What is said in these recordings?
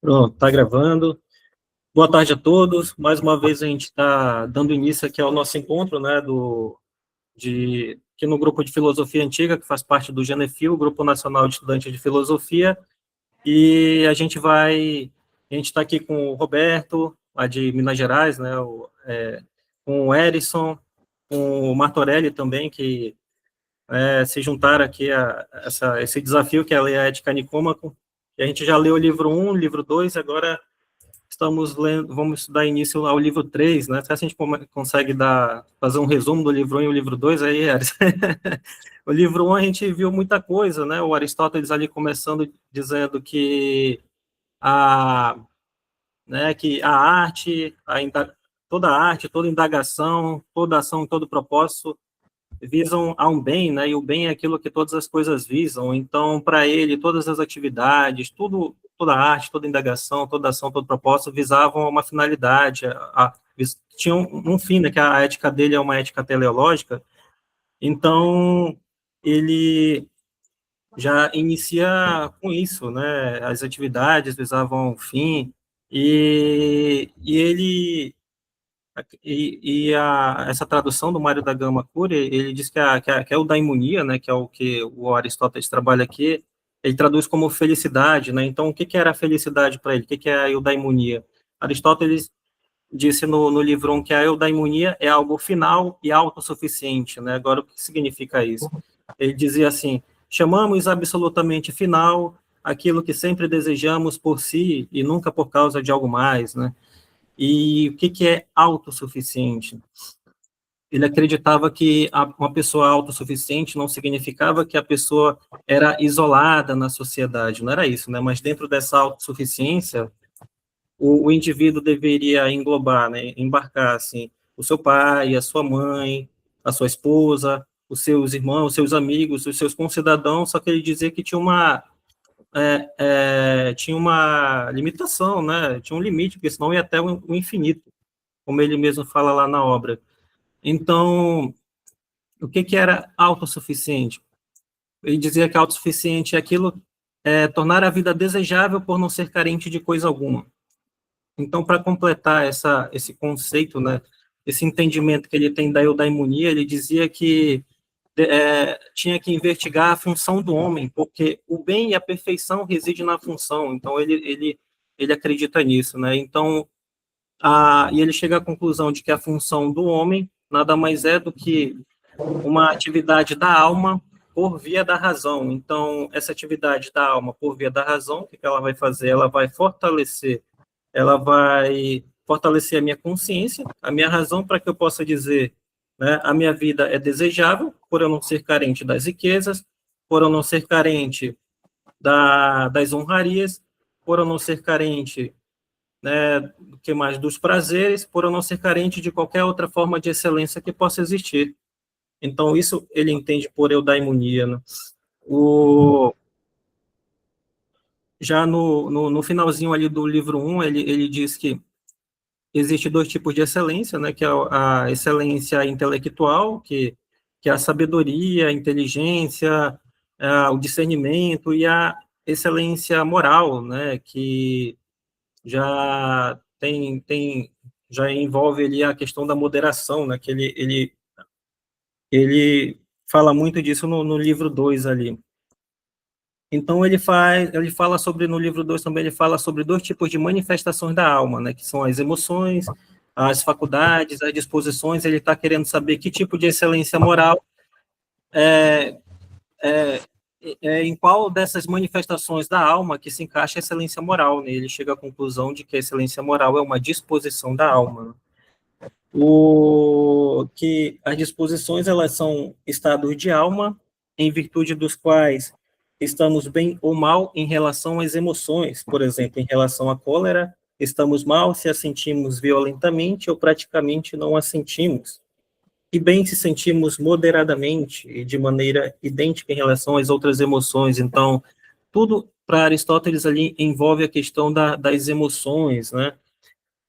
Pronto, tá gravando. Boa tarde a todos. Mais uma vez a gente está dando início aqui ao nosso encontro, né, aqui no grupo de Filosofia Antiga, que faz parte do GENEFIL, Grupo Nacional de Estudantes de Filosofia, e a gente está aqui com o Roberto, lá de Minas Gerais, né, com o Erison, com o Martorelli também, que se juntaram aqui esse desafio que é a Lei Ética Nicômaco. E a gente já leu o livro 1, livro 2, agora estamos lendo, vamos dar início ao livro 3, né? Se a gente consegue fazer um resumo do livro 1 e o livro 2, aí, Aris. O livro 1 a gente viu muita coisa, né? O Aristóteles ali começando dizendo a, que a arte, toda arte, toda indagação, toda ação, todo propósito visam a um bem, né? E o bem é aquilo que todas as coisas visam. Então, para ele, todas as atividades, toda a arte, toda indagação, toda ação, todo propósito visavam uma finalidade, tinham um fim, né? Que a ética dele é uma ética teleológica. Então, ele já inicia com isso, né? As atividades visavam um fim e ele essa tradução do Mário da Gama Cury, ele diz que é o daimonia, né, que é o que o Aristóteles trabalha aqui, ele traduz como felicidade, né? Então, o que era a felicidade para ele? O que é a eudaimonia? Aristóteles disse no livro 1 que a eudaimonia é algo final e autossuficiente, né? Agora, o que significa isso? Ele dizia assim: chamamos absolutamente final aquilo que sempre desejamos por si e nunca por causa de algo mais, né? E o que é autossuficiente? Ele acreditava que uma pessoa autossuficiente não significava que a pessoa era isolada na sociedade, não era isso, né? Mas dentro dessa autossuficiência, o indivíduo deveria englobar, né? Embarcar, assim, o seu pai, a sua mãe, a sua esposa, os seus irmãos, os seus amigos, os seus concidadãos, só que ele dizia que tinha uma limitação, né? Tinha um limite, porque senão ia até o infinito, como ele mesmo fala lá na obra. Então, o que era autossuficiente? Ele dizia que autossuficiente é aquilo, tornar a vida desejável por não ser carente de coisa alguma. Então, para completar esse conceito, né, esse entendimento que ele tem da eudaimonia, ele dizia que tinha que investigar a função do homem, porque o bem e a perfeição residem na função. Então, ele acredita nisso, né? Então, e ele chega à conclusão de que a função do homem nada mais é do que uma atividade da alma por via da razão. Então, essa atividade da alma por via da razão, o que ela vai fazer? Ela vai fortalecer a minha consciência, a minha razão, para que eu possa dizer, né, a minha vida é desejável, por eu não ser carente das riquezas, por eu não ser carente das honrarias, por eu não ser carente, né, do que mais, dos prazeres, por eu não ser carente de qualquer outra forma de excelência que possa existir. Então, isso ele entende por eudaimonia, né? Já no finalzinho ali do livro 1, ele diz que existe dois tipos de excelência, né, que é a excelência intelectual, que é a sabedoria, a inteligência, o discernimento, e a excelência moral, né, que já já envolve ali a questão da moderação, né, que ele fala muito disso no livro 2 ali. Então, ele fala sobre, no livro 2 também, ele fala sobre dois tipos de manifestações da alma, né, que são as emoções, as faculdades, as disposições. Ele está querendo saber que tipo de excelência moral, é, é, em qual dessas manifestações da alma que se encaixa a excelência moral, né? Ele chega à conclusão de que a excelência moral é uma disposição da alma, né? Que as disposições, elas são estados de alma, em virtude dos quais estamos bem ou mal em relação às emoções. Por exemplo, em relação à cólera, estamos mal se a sentimos violentamente ou praticamente não a sentimos. E bem se sentimos moderadamente e de maneira idêntica em relação às outras emoções. Então, tudo para Aristóteles ali envolve a questão das emoções, né?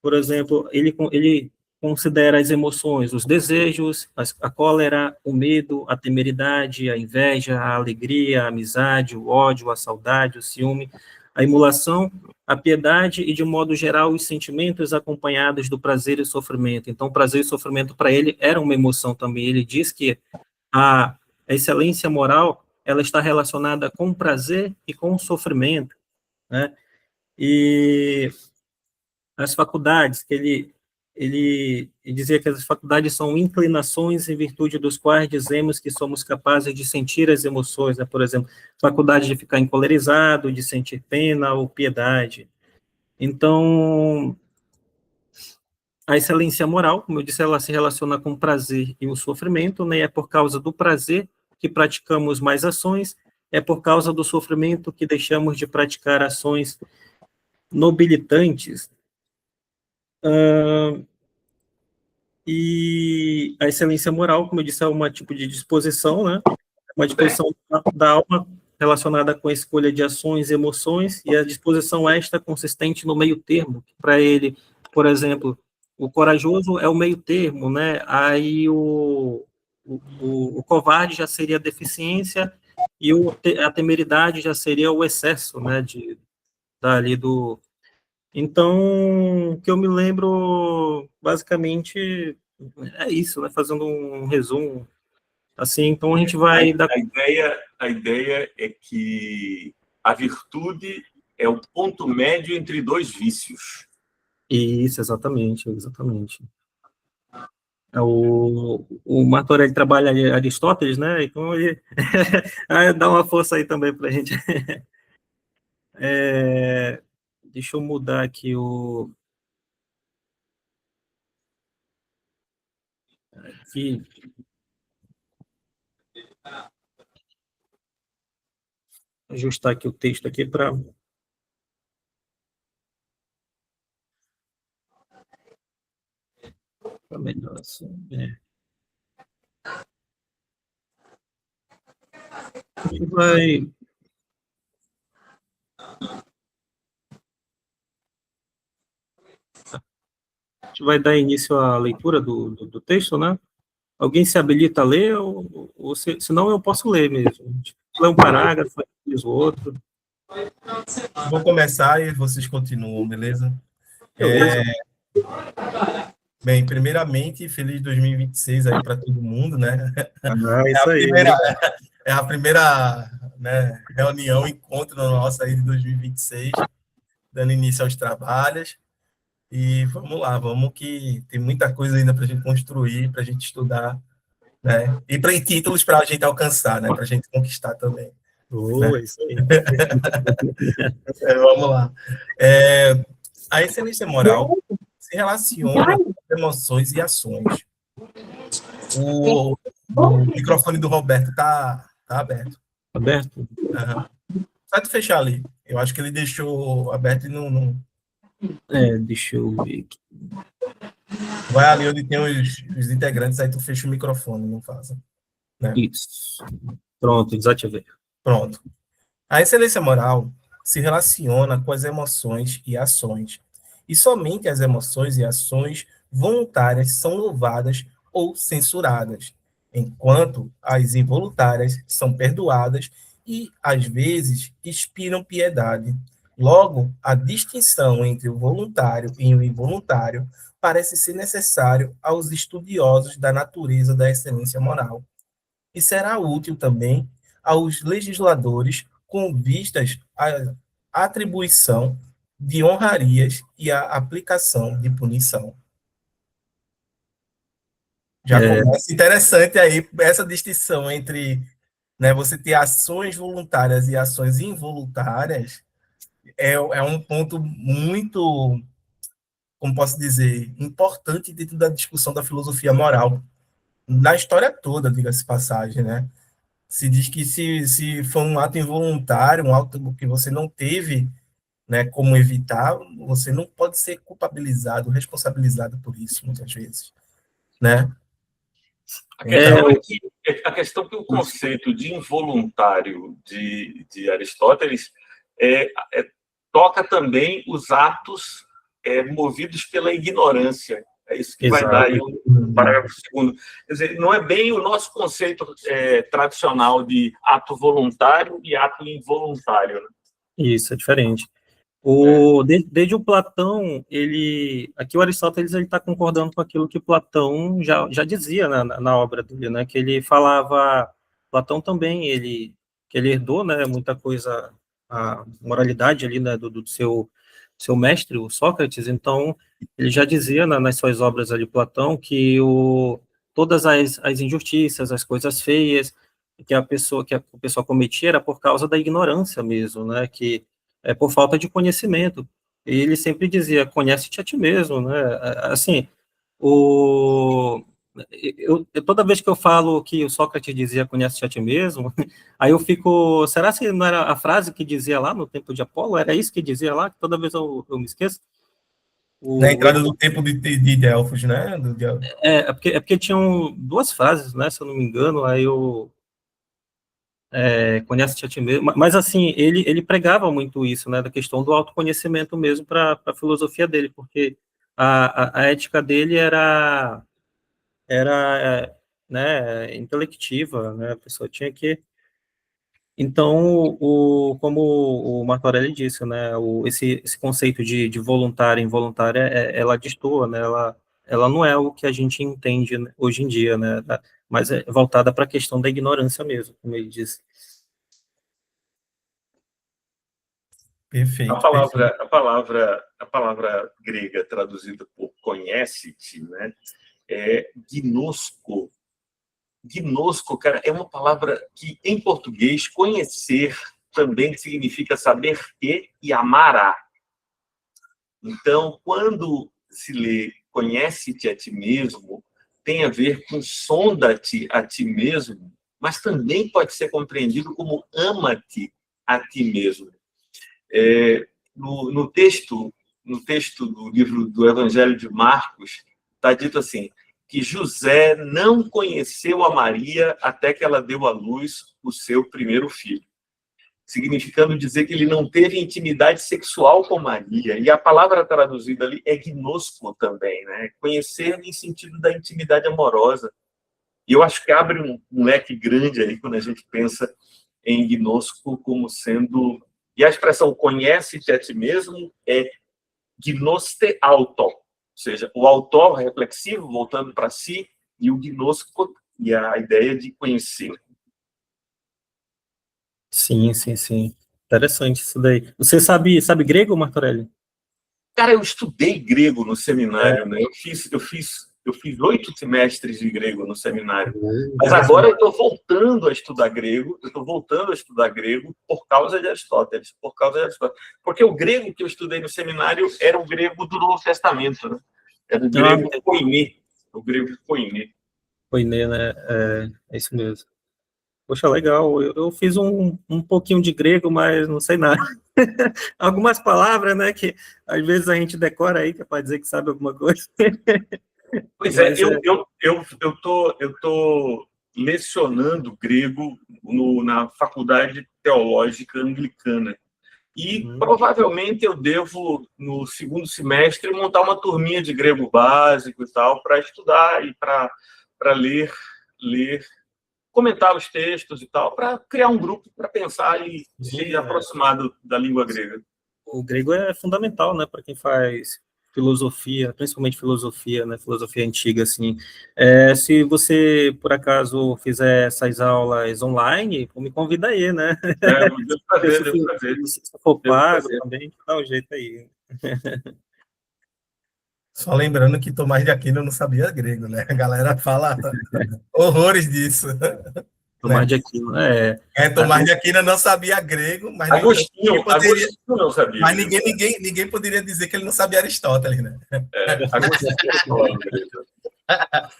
Por exemplo, ele considera as emoções, os desejos, a cólera, o medo, a temeridade, a inveja, a alegria, a amizade, o ódio, a saudade, o ciúme. a emulação, a piedade e, de modo geral, os sentimentos acompanhados do prazer e sofrimento. Então, prazer e sofrimento para ele era uma emoção também. Ele diz que a excelência moral ela está relacionada com o prazer e com o sofrimento, né? E as faculdades, que ele dizia que as faculdades são inclinações em virtude dos quais dizemos que somos capazes de sentir as emoções, né? Por exemplo, faculdade de ficar encolerizado, de sentir pena ou piedade. Então, a excelência moral, como eu disse, ela se relaciona com o prazer e o sofrimento, né? É por causa do prazer que praticamos mais ações, é por causa do sofrimento que deixamos de praticar ações nobilitantes. E a excelência moral, como eu disse, é um tipo de disposição, né? Uma disposição da alma relacionada com a escolha de ações e emoções, e a disposição esta consistente no meio termo. Para ele, por exemplo, o corajoso é o meio termo, né? Aí o covarde já seria a deficiência, e a temeridade já seria o excesso, né? Dali do... Então, que eu me lembro, basicamente, é isso, né? Fazendo um resumo, assim, então a gente vai dar... A ideia é que a virtude é o ponto médio entre dois vícios. Isso, exatamente, exatamente. O Martorell trabalha Aristóteles, né? Então ele dá uma força aí também para a gente. Deixa eu mudar aqui aqui. Ajustar aqui o texto aqui para melhor assim. A gente vai dar início à leitura do texto, né? Alguém se habilita a ler, ou senão eu posso ler mesmo. Lê um parágrafo, diz o outro. Vou começar e vocês continuam, beleza? Beleza. Bem, primeiramente, feliz 2026 aí para todo mundo, né? Isso aí. É a primeira, né, reunião, encontro nossa aí de 2026, dando início aos trabalhos. E vamos lá, vamos que tem muita coisa ainda para a gente construir, para a gente estudar, né? E para títulos para a gente alcançar, né? Para a gente conquistar também. Né? Isso aí. Vamos lá. A excelência moral se relaciona com emoções e ações. O microfone do Roberto tá aberto. Aberto? Uhum. Só tu fechar ali. Eu acho que ele deixou aberto e não... Deixa eu ver aqui. Vai ali onde tem os integrantes, aí tu fecha o microfone, não faz. Né? Isso. Pronto, desativei. Pronto. A excelência moral se relaciona com as emoções e ações. E somente as emoções e ações voluntárias são louvadas ou censuradas, enquanto as involuntárias são perdoadas e, às vezes, inspiram piedade. Logo, a distinção entre o voluntário e o involuntário parece ser necessário aos estudiosos da natureza da excelência moral. E será útil também aos legisladores com vistas à atribuição de honrarias e à aplicação de punição. Já começa interessante aí essa distinção entre, né, você ter ações voluntárias e ações involuntárias, é um ponto muito, como posso dizer, importante dentro da discussão da filosofia moral, na história toda, diga-se passagem, né? Se diz que se for um ato involuntário, um ato que você não teve, né, como evitar, você não pode ser culpabilizado, responsabilizado por isso, muitas vezes, né? A questão que o conceito de involuntário de Aristóteles toca também os atos movidos pela ignorância. É isso que vai dar aí o parágrafo segundo. Quer dizer, não é bem o nosso conceito tradicional de ato voluntário e ato involuntário. Né? Isso, é diferente. Desde o Platão, aqui o Aristóteles está concordando com aquilo que Platão já dizia na obra dele, né, que ele falava, Platão também, que ele herdou, né, muita coisa, a moralidade ali, né, do seu mestre, o Sócrates, então ele já dizia nas suas obras ali, Platão, que todas as injustiças, as coisas feias que a pessoa cometia era por causa da ignorância mesmo, né, que é por falta de conhecimento. E ele sempre dizia, conhece-te a ti mesmo, né? Assim, toda vez que eu falo que o Sócrates dizia, conhece-te a ti mesmo, aí eu fico, será que não era a frase que dizia lá no tempo de Apolo? Era isso que dizia lá? Que toda vez eu me esqueço? Na entrada do tempo de Delfos, né? É porque tinham duas frases, né? Se eu não me engano, aí eu conhece-te a ti mesmo, mas assim, ele pregava muito isso, né, da questão do autoconhecimento mesmo para a filosofia dele, porque a ética dele era né, intelectiva, né, a pessoa tinha que... Então, como o Marco Aurélio disse, né, esse conceito de voluntária e involuntária, ela destoa, né, ela não é o que a gente entende, né, hoje em dia, né, mas é voltada para a questão da ignorância mesmo, como ele disse. A Perfeito, palavra, perfeito. a palavra, a palavra grega traduzida por conhece-te, né, é gnosko. Gnosko, cara, é uma palavra que, em português, conhecer também significa saber que e amar a. Então, quando se lê conhece-te a ti mesmo, tem a ver com sonda-te a ti mesmo, mas também pode ser compreendido como ama-te a ti mesmo. No texto do livro do Evangelho de Marcos, está dito assim, que José não conheceu a Maria até que ela deu à luz o seu primeiro filho, significando dizer que ele não teve intimidade sexual com Maria. E a palavra traduzida ali é gnosco também, né? Conhecer em sentido da intimidade amorosa. E eu acho que abre um leque grande aí quando a gente pensa em gnosco como sendo... E a expressão conhece-te a ti mesmo é gnoste auto, ou seja, o autor reflexivo, voltando para si, e o gnosco, e a ideia de conhecer. Sim, sim, sim. Interessante isso daí. Você sabe grego, Martorelli? Cara, eu estudei grego no É, seminário, né? Eu fiz 8 semestres de grego no seminário. Mas agora interessante. eu estou voltando a estudar grego. Eu estou voltando a estudar grego por causa de Aristóteles. Porque o grego que eu estudei no seminário era o grego do Novo Testamento, né? Era o Ah, grego koiné. O grego koiné. foi, né? É isso mesmo. Poxa, legal. Eu fiz um pouquinho de grego, mas não sei nada. Algumas palavras, né, que às vezes a gente decora aí, que é para dizer que sabe alguma coisa. Pois é, Mas é. eu tô lecionando grego na Faculdade Teológica Anglicana. E Hum, provavelmente eu devo, no segundo semestre, montar uma turminha de grego básico e tal, para estudar e para ler, comentar os textos e tal, para criar um grupo para pensar e se sim, aproximar da língua grega. o grego é fundamental, né, para quem faz filosofia, principalmente filosofia, né, filosofia antiga, assim. Se você, por acaso, fizer essas aulas online, me convida aí, né? Devo fazer, devo fazer, Se for devo pago fazer. também, dá um jeito aí. Só lembrando que Tomás de Aquino não sabia grego, né? A galera fala horrores disso, Tomás né? de Aquino, Tomás de Aquino não sabia grego, mas ninguém poderia, Agostinho não sabia mas grego. ninguém poderia dizer que ele não sabia Aristóteles, né? Agostinho falava grego.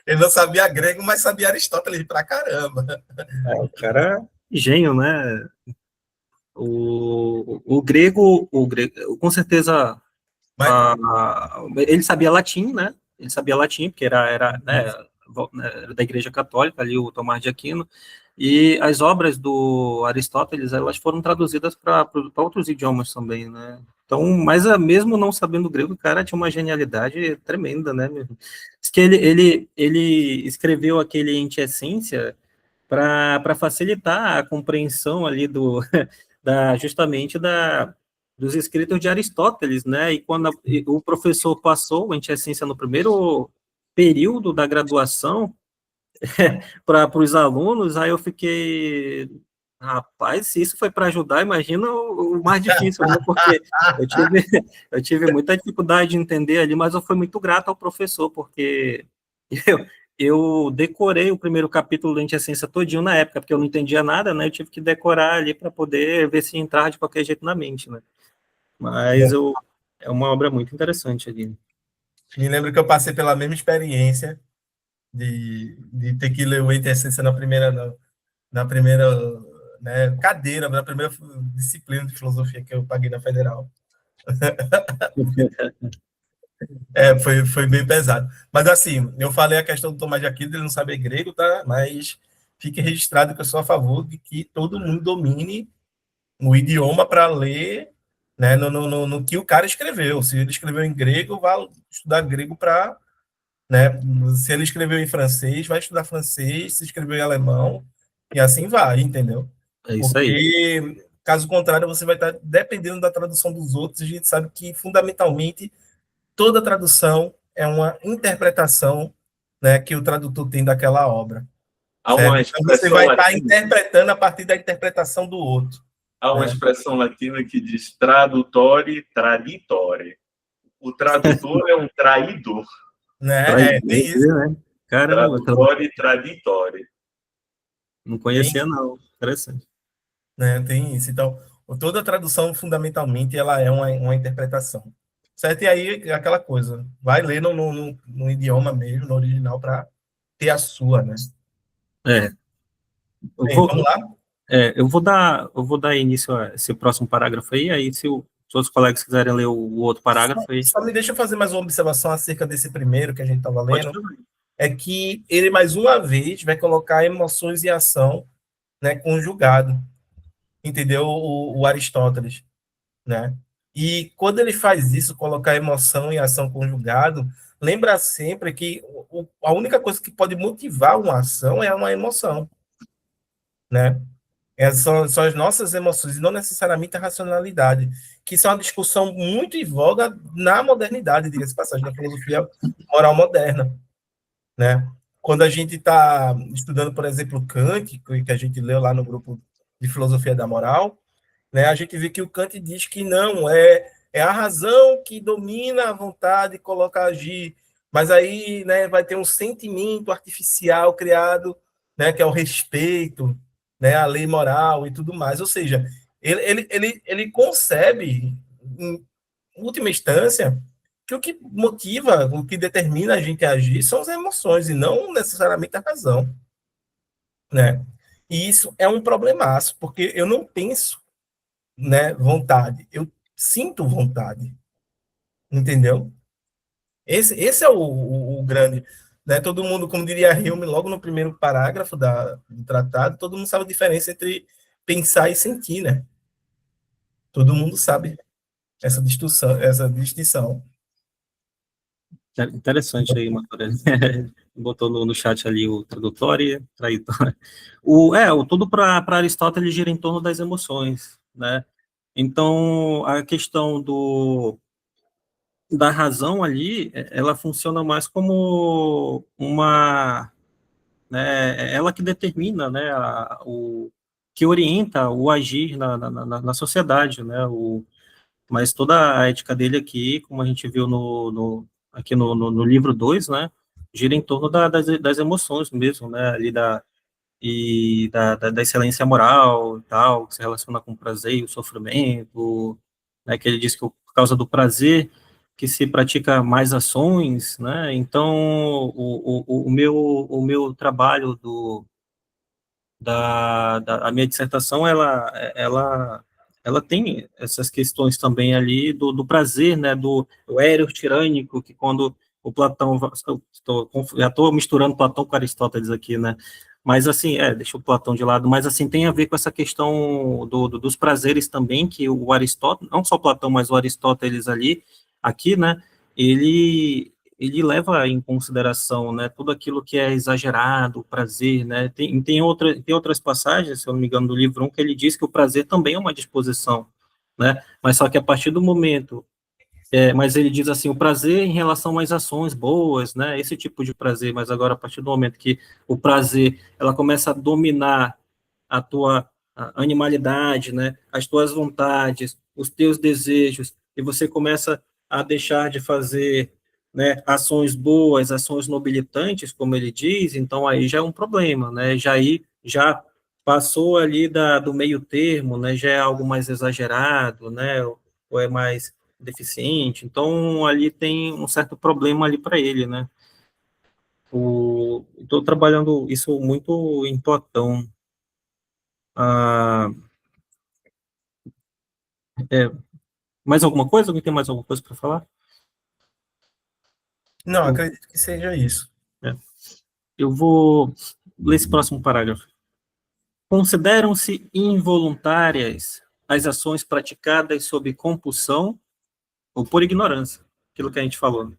Ele não sabia grego, mas sabia Aristóteles pra caramba. o cara, gênio, né? O grego, com certeza, Mas, ele sabia latim, né? Ele sabia latim, porque né, era da Igreja Católica, ali o Tomás de Aquino, e as obras do Aristóteles, elas foram traduzidas para outros idiomas também, né? Então, mas mesmo não sabendo grego, o cara tinha uma genialidade tremenda, né? Diz que ele escreveu aquele Ente Essência para facilitar a compreensão ali justamente dos escritos de Aristóteles, né? E quando o professor passou a Antiessência no primeiro período da graduação para os alunos, aí eu fiquei, rapaz, se isso foi para ajudar, imagina o mais difícil, né? Porque eu tive, eu tive muita dificuldade de entender ali, mas eu fui muito grato ao professor, porque eu, eu decorei o primeiro capítulo da Antiessência todinho na época, porque eu não entendia nada, né? Eu tive que decorar ali para poder ver se entrava de qualquer jeito na mente, né? Mas é uma obra muito interessante ali. Me lembro que eu passei pela mesma experiência de ter que ler o Eita Essência na primeira, né, cadeira, na primeira disciplina de filosofia que eu paguei na Federal. Foi bem pesado. Mas assim, eu falei a questão do Tomás de Aquino, ele não saber grego, tá? Mas fique registrado que eu sou a favor de que todo mundo domine o idioma para ler, né, no que o cara escreveu. Se ele escreveu em grego, vá estudar grego para, né, se ele escreveu em francês, vai estudar francês, se escreveu em alemão, e assim vai, entendeu? É isso aí. Porque, caso contrário, você vai estar dependendo da tradução dos outros, e a gente sabe que, fundamentalmente, toda tradução é uma interpretação, né, que o tradutor tem daquela obra. Há uma Certo? Então, você expressão vai estar latina, interpretando a partir da interpretação do outro. há uma Né? expressão latina que diz tradutore, traditore. O tradutor é um traidor. Né? Tem isso. Né? Caramba, Tradutore, traditore. não conhecia, não. Interessante. Né? Tem isso. Então, toda tradução, fundamentalmente, ela é uma interpretação. Certo? E aí, aquela coisa, vai ler no idioma mesmo, no original, para ter a sua, né? Bem, vamos lá? Eu vou dar início a esse próximo parágrafo aí se os outros colegas quiserem ler o outro parágrafo aí. Só me deixa fazer mais uma observação acerca desse primeiro que a gente estava Pode lendo. fazer. É que ele, mais uma vez, vai colocar emoções e ação, né, conjugado. Entendeu? O Aristóteles, né? E quando ele faz isso, colocar emoção e ação conjugado, lembra sempre que a única coisa que pode motivar uma ação é uma emoção, né? São as nossas emoções, e não necessariamente a racionalidade, que isso é uma discussão muito em voga na modernidade, diga-se de passagem, na filosofia moral moderna, né? Quando a gente está estudando, por exemplo, Kant, que a gente leu lá no grupo de filosofia da moral, né, a gente vê que o Kant diz que não, é a razão que domina a vontade e coloca a agir, mas aí, né, vai ter um sentimento artificial criado, né, que é o respeito, né, a lei moral e tudo mais. Ou seja, ele concebe, em última instância, que o que motiva, o que determina a gente a agir são as emoções e não necessariamente a razão, né? E isso é um problemaço, porque eu não penso, né, vontade, eu sinto vontade, entendeu? Esse é o grande, né? Todo mundo, como diria Hume, logo no primeiro parágrafo do tratado, todo mundo sabe a diferença entre pensar e sentir, né? Todo mundo sabe essa distinção. Interessante aí, Matheus. Botou no chat ali o tradutor e traidor. Tudo para Aristóteles gira em torno das emoções, né? Então, a questão da razão ali, ela funciona mais como uma, né, ela que determina, né, que orienta o agir na sociedade, né, mas toda a ética dele aqui, como a gente viu aqui no livro 2, né, gira em torno das emoções mesmo, né, ali da excelência moral e tal, que se relaciona com o prazer e o sofrimento, né, que ele diz que por causa do prazer que se pratica mais ações, né, então o meu trabalho a minha dissertação, ela tem essas questões também ali do prazer, né, do éros tirânico, que quando o Platão, já estou misturando Platão com Aristóteles aqui, né, mas assim, deixa o Platão de lado, mas assim, tem a ver com essa questão dos prazeres também, que o Aristóteles, não só Platão, mas o Aristóteles ali, aqui, né, ele ele leva em consideração, né, tudo aquilo que é exagerado, o prazer, né, tem outras passagens, se eu não me engano, do livro 1, que ele diz que o prazer também é uma disposição, né, mas só que a partir do momento, mas ele diz assim, o prazer em relação às ações boas, né, esse tipo de prazer, mas agora a partir do momento que o prazer, ela começa a dominar a tua animalidade, né, as tuas vontades, os teus desejos, e você começa a deixar de fazer, né, ações boas, ações nobilitantes, como ele diz, então aí já é um problema, né, já passou ali do meio termo, né, já é algo mais exagerado, né, ou é mais deficiente, então ali tem um certo problema ali para ele, né. Estou trabalhando isso muito em Platão. Ah, mais alguma coisa? Alguém tem mais alguma coisa para falar? Não, acredito que seja isso. Eu vou ler esse próximo parágrafo. Consideram-se involuntárias as ações praticadas sob compulsão ou por ignorância, aquilo que a gente falou.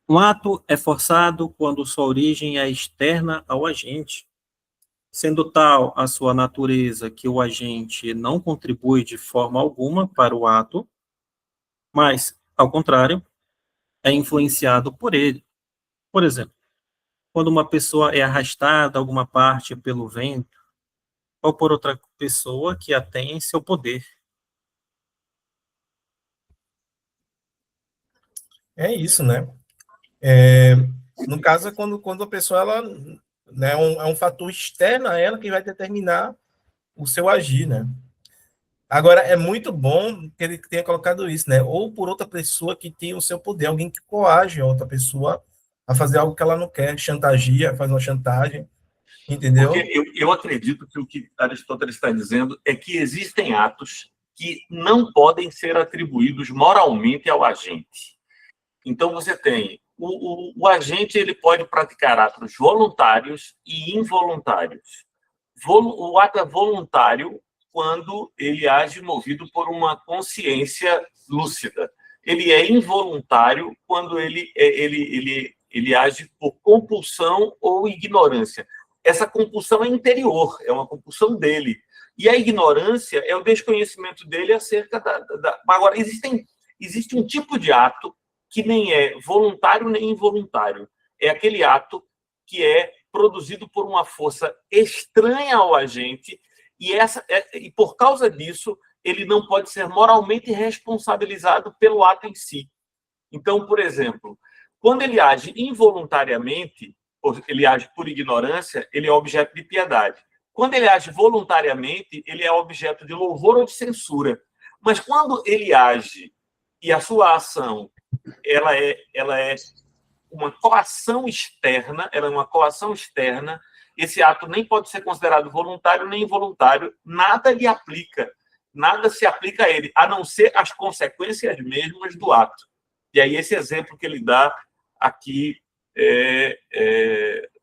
Um ato é forçado quando sua origem é externa ao agente, sendo tal a sua natureza que o agente não contribui de forma alguma para o ato, mas, ao contrário, é influenciado por ele. Por exemplo, quando uma pessoa é arrastada a alguma parte pelo vento, ou por outra pessoa que a tem em seu poder. É isso, né? No caso, é quando a pessoa, ela, né, é um fator externo a ela que vai determinar o seu agir, né? Agora, é muito bom que ele tenha colocado isso, né? Ou por outra pessoa que tem o seu poder, alguém que coage a outra pessoa a fazer algo que ela não quer, chantageia, faz uma chantagem, Porque entendeu? eu acredito que o que Aristóteles está dizendo é que existem atos que não podem ser atribuídos moralmente ao agente. Então, você tem o agente, ele pode praticar atos voluntários e involuntários. O ato é voluntário quando ele age movido por uma consciência lúcida. Ele é involuntário quando ele age por compulsão ou ignorância. Essa compulsão é interior, é uma compulsão dele. E a ignorância é o desconhecimento dele acerca da... Agora, existe um tipo de ato que nem é voluntário nem involuntário. É aquele ato que é produzido por uma força estranha ao agente e por causa disso, ele não pode ser moralmente responsabilizado pelo ato em si. Então, por exemplo, quando ele age involuntariamente, ele age por ignorância, ele é objeto de piedade. Quando ele age voluntariamente, ele é objeto de louvor ou de censura. Mas quando ele age e a sua ação ela é uma coação externa, ela é uma coação externa, esse ato nem pode ser considerado voluntário nem involuntário, nada lhe aplica, nada se aplica a ele, a não ser as consequências mesmas do ato. E aí esse exemplo que ele dá aqui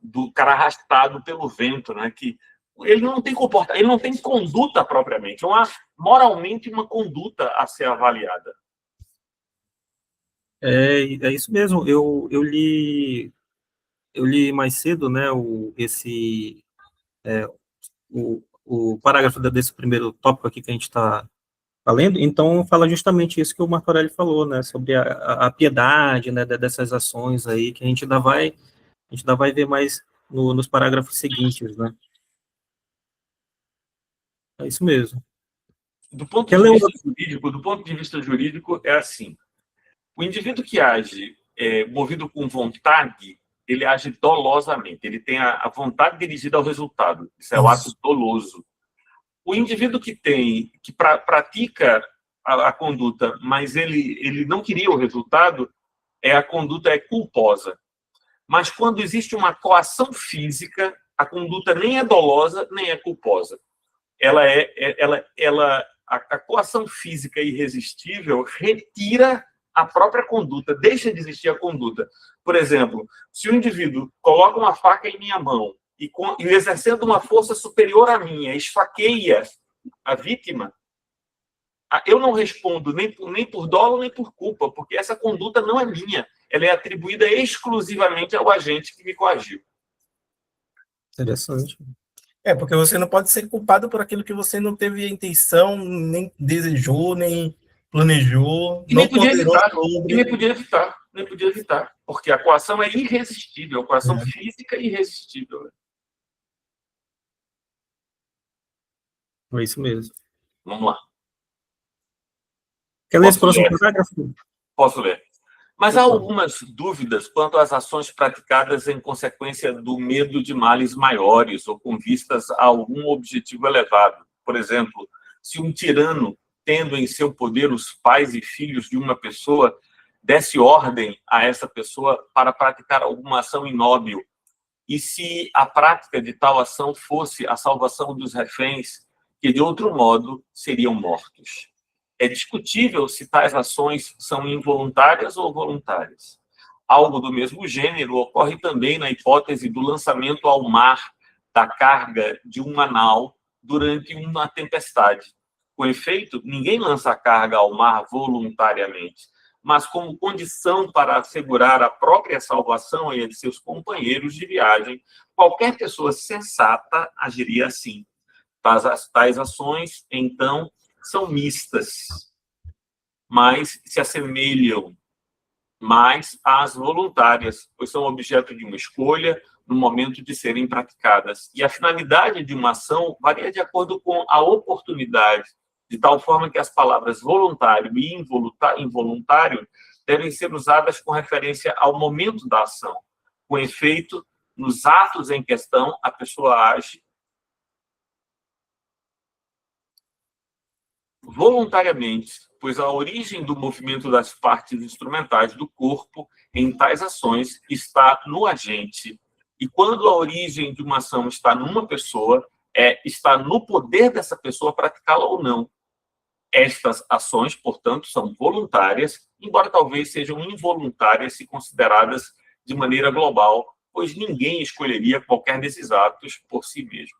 do cara arrastado pelo vento, né, que ele não tem comportamento, ele não tem conduta propriamente, moralmente uma conduta a ser avaliada. É isso mesmo. Eu li mais cedo, né, o parágrafo desse primeiro tópico aqui que a gente está lendo, então fala justamente isso que o Marco Aurélio falou, né, sobre a piedade, né, dessas ações aí, que a gente ainda vai ver mais nos parágrafos seguintes, né. É isso mesmo. Do ponto de vista jurídico, é assim. O indivíduo que age movido com vontade, ele age dolosamente. Ele tem a vontade dirigida ao resultado. Isso é o ato doloso. O indivíduo que pratica a conduta, mas ele não queria o resultado, a conduta é culposa. Mas quando existe uma coação física, a conduta nem é dolosa, nem é culposa. A coação física irresistível retira a própria conduta, deixa de existir a conduta. Por exemplo, se o indivíduo coloca uma faca em minha mão e exercendo uma força superior à minha, esfaqueia a vítima, eu não respondo nem por dolo nem por culpa, porque essa conduta não é minha, ela é atribuída exclusivamente ao agente que me coagiu. Interessante. Porque você não pode ser culpado por aquilo que você não teve a intenção, nem desejou, nem planejou, E nem não podia ponderou evitar, sobre. nem podia evitar, porque a coação é irresistível, a coação física é irresistível. É isso mesmo. Vamos lá. Quer ler esse próximo parágrafo? Posso ler. Mas há algumas dúvidas quanto às ações praticadas em consequência do medo de males maiores ou com vistas a algum objetivo elevado. Por exemplo, se um tirano, tendo em seu poder os pais e filhos de uma pessoa, desse ordem a essa pessoa para praticar alguma ação inóbil, e se a prática de tal ação fosse a salvação dos reféns, que de outro modo seriam mortos. É discutível se tais ações são involuntárias ou voluntárias. Algo do mesmo gênero ocorre também na hipótese do lançamento ao mar da carga de uma nau durante uma tempestade. Com efeito, ninguém lança a carga ao mar voluntariamente, mas como condição para assegurar a própria salvação e a de seus companheiros de viagem, qualquer pessoa sensata agiria assim. Tais ações, então, são mistas, mas se assemelham mais às voluntárias, pois são objeto de uma escolha no momento de serem praticadas. E a finalidade de uma ação varia de acordo com a oportunidade, de tal forma que as palavras voluntário e involuntário devem ser usadas com referência ao momento da ação. Com efeito, nos atos em questão, a pessoa age voluntariamente, pois a origem do movimento das partes instrumentais do corpo em tais ações está no agente. E quando a origem de uma ação está numa pessoa, está no poder dessa pessoa praticá-la ou não. Estas ações, portanto, são voluntárias, embora talvez sejam involuntárias se consideradas de maneira global, pois ninguém escolheria qualquer desses atos por si mesmo.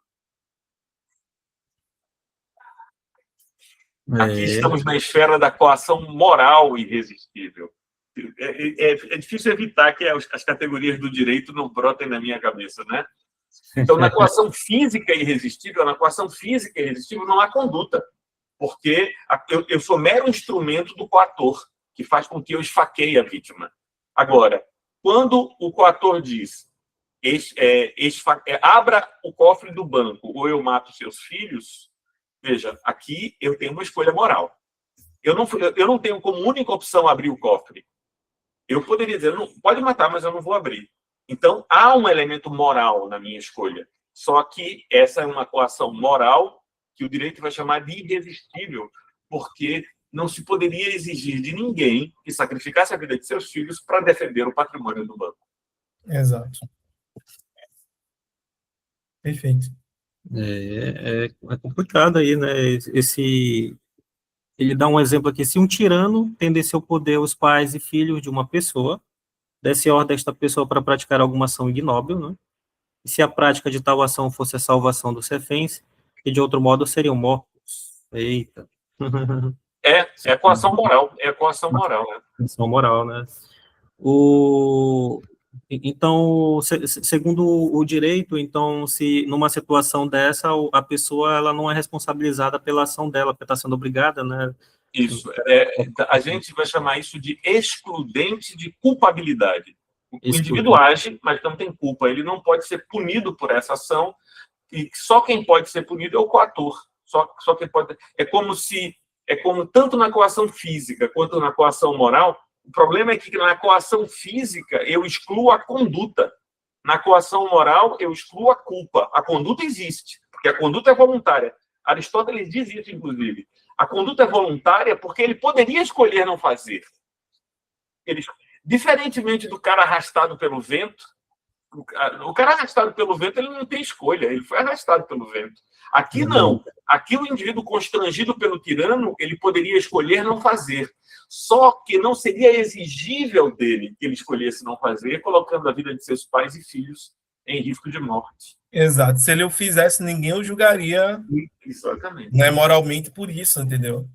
Aqui estamos na esfera da coação moral irresistível. É difícil evitar que as categorias do direito não brotem na minha cabeça, né? Então, na coação física irresistível, não há conduta, porque eu sou mero instrumento do coator, que faz com que eu esfaqueie a vítima. Agora, quando o coator diz abra o cofre do banco ou eu mato seus filhos, veja, aqui eu tenho uma escolha moral. Eu não tenho como única opção abrir o cofre. Eu poderia dizer, não, pode matar, mas eu não vou abrir. Então, há um elemento moral na minha escolha. Só que essa é uma coação moral que o direito vai chamar de irresistível, porque não se poderia exigir de ninguém que sacrificasse a vida de seus filhos para defender o patrimônio do banco. Exato. Perfeito. É complicado aí, né? Ele dá um exemplo aqui: se um tirano tendesse ao poder os pais e filhos de uma pessoa, desse ordem a esta pessoa para praticar alguma ação ignóbil, né? E se a prática de tal ação fosse a salvação dos reféns, que de outro modo seriam mortos. Eita. É a coação moral, né? Coação moral, né? Então, segundo o direito, então, se numa situação dessa, a pessoa ela não é responsabilizada pela ação dela, porque está sendo obrigada, né? Isso. A gente vai chamar isso de excludente de culpabilidade. O indivíduo age, mas não tem culpa. Ele não pode ser punido por essa ação, e só quem pode ser punido é o coator. Só quem pode. É como tanto na coação física quanto na coação moral. O problema é que na coação física eu excluo a conduta. Na coação moral eu excluo a culpa. A conduta existe, porque a conduta é voluntária. Aristóteles diz isso, inclusive. A conduta é voluntária porque ele poderia escolher não fazer. Diferentemente do cara arrastado pelo vento, o cara arrastado pelo vento ele não tem escolha, ele foi arrastado pelo vento. Aqui não. Aqui o indivíduo constrangido pelo tirano, ele poderia escolher não fazer. Só que não seria exigível dele que ele escolhesse não fazer, colocando a vida de seus pais e filhos em risco de morte. Exato. Se ele o fizesse, ninguém o julgaria. Exatamente. Né, moralmente por isso, entendeu?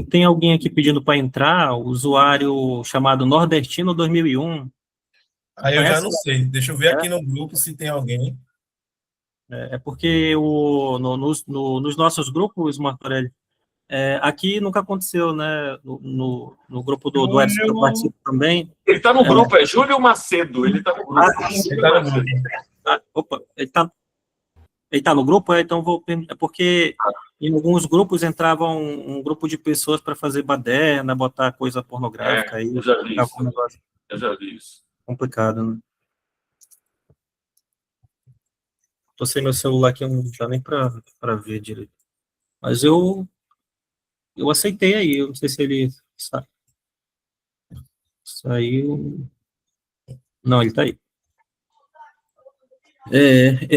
Tem alguém aqui pedindo para entrar, o usuário chamado Nordestino 2001. Aí eu já Conhece? não sei. Deixa eu ver aqui no grupo se tem alguém. É porque nos nossos grupos, Martorelli, aqui nunca aconteceu, né? No grupo do Edson que eu Júlio. participo também. Ele está no grupo, é Júlio Macedo. Ele está no grupo. Ele tá no grupo. Opa, ele tá no grupo? Então é porque em alguns grupos entrava um grupo de pessoas para fazer baderna, botar coisa pornográfica aí. Eu já vi ficava isso. um negócio Eu já vi isso. complicado, né? Tô sem meu celular aqui, não dá nem para ver direito. Mas eu aceitei aí, eu não sei se ele saiu. Não, ele tá aí.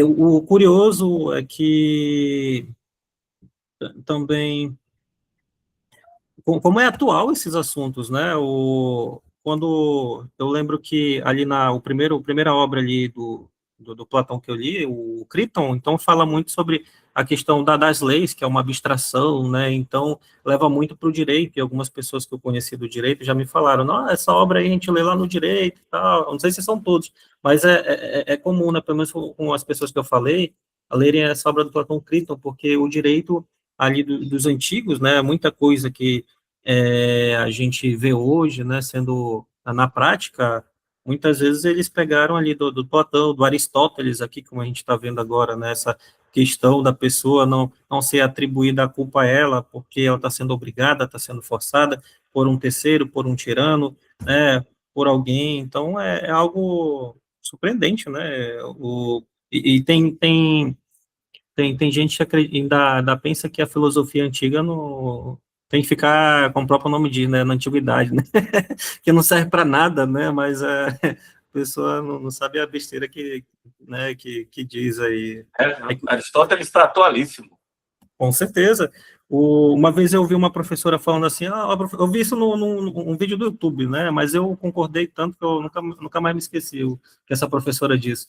O curioso é que também, como é atual esses assuntos, né? Quando eu lembro que ali primeira obra ali do Platão que eu li, o Criton, então fala muito sobre a questão das leis, que é uma abstração, né? Então leva muito para o direito, e algumas pessoas que eu conheci do direito já me falaram, não, essa obra aí a gente lê lá no direito e tal, não sei se são todos, mas é comum, né? Pelo menos com as pessoas que eu falei, a lerem essa obra do Platão Criton, porque o direito ali dos antigos, né? Muita coisa que a gente vê hoje, né, sendo na prática, muitas vezes eles pegaram ali do Platão, do Aristóteles, aqui, como a gente está vendo agora, né, essa questão da pessoa não ser atribuída a culpa a ela, porque ela está sendo obrigada, está sendo forçada por um terceiro, por um tirano, né, por alguém, então é algo surpreendente, né, e tem gente que ainda pensa que a filosofia antiga tem que ficar, como o próprio nome diz, né, na antiguidade, né, que não serve para nada, né, mas a pessoa não sabe a besteira né, que diz aí. Aristóteles está atualíssimo. Com certeza. Uma vez eu ouvi uma professora falando assim, eu vi isso num vídeo do YouTube, né, mas eu concordei tanto que eu nunca mais me esqueci o que essa professora disse.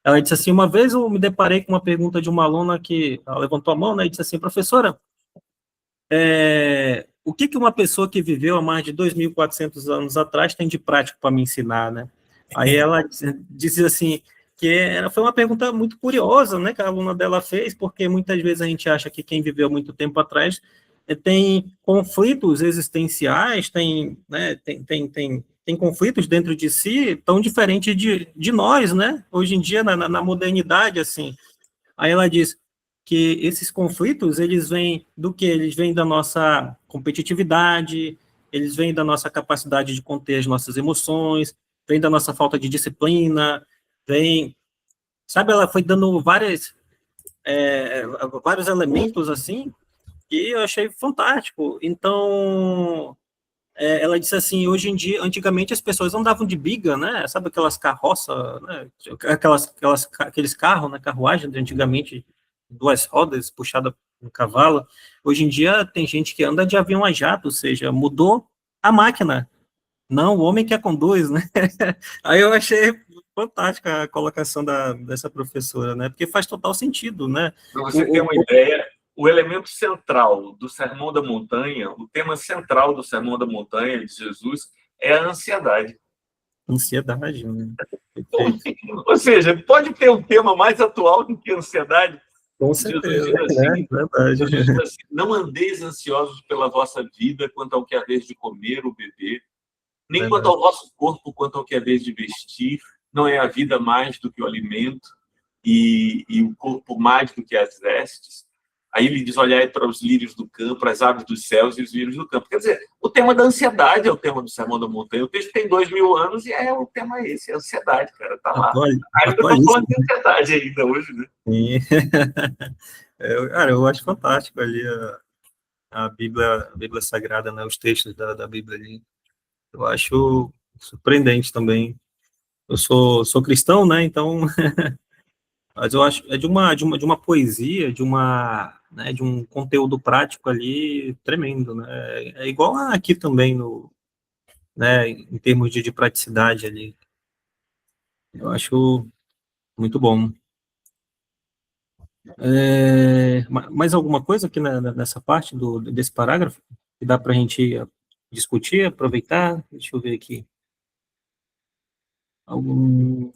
Ela disse assim, uma vez eu me deparei com uma pergunta de uma aluna que ela levantou a mão, né, e disse assim, professora, o que uma pessoa que viveu há mais de 2.400 anos atrás tem de prático para me ensinar, né? Aí ela disse assim, foi uma pergunta muito curiosa, né, que a aluna dela fez, porque muitas vezes a gente acha que quem viveu muito tempo atrás tem conflitos existenciais, né, tem conflitos dentro de si tão diferente de nós, né? Hoje em dia, na modernidade, assim. Aí ela diz que esses conflitos, eles vêm do quê? Eles vêm da nossa competitividade, eles vêm da nossa capacidade de conter as nossas emoções, vêm da nossa falta de disciplina, sabe, ela foi dando vários elementos, assim, que eu achei fantástico. Então, ela disse assim, hoje em dia, antigamente as pessoas andavam de biga, né? Sabe aquelas carroças, né? Aqueles carros, né? Carruagem de antigamente, duas rodas, puxada por um cavalo. Hoje em dia tem gente que anda de avião a jato, ou seja, mudou a máquina, não o homem que a conduz, né? Aí eu achei fantástica a colocação dessa professora, né? Porque faz total sentido, né? Para você ter uma ideia, o elemento central do Sermão da Montanha, o tema central do Sermão da Montanha de Jesus é a ansiedade. Ansiedade, né? Ou seja, pode ter um tema mais atual do que a ansiedade. Com certeza, Jesus diz assim, não andeis ansiosos pela vossa vida quanto ao que é vez de comer ou beber, nem quanto ao vosso corpo quanto ao que é vez de vestir. Não é a vida mais do que o alimento e o corpo mais do que as vestes. Aí ele diz, olhai para os lírios do campo, as aves dos céus e os lírios do campo. Quer dizer, o tema da ansiedade é o tema do Sermão da Montanha. O texto tem 2000 anos e o tema é esse, é a ansiedade, cara, tá lá. Ainda estou falando de ansiedade ainda hoje, né? Sim. Cara, eu acho fantástico ali a Bíblia Sagrada, né, os textos da Bíblia ali. Eu acho surpreendente também. Eu sou cristão, né, então... Mas eu acho de uma poesia, né, de um conteúdo prático ali tremendo, né? É igual aqui também né, em termos de praticidade ali. Eu acho muito bom. Mais alguma coisa aqui nessa parte desse parágrafo? que dá para a gente discutir, aproveitar. Deixa eu ver aqui. Algum...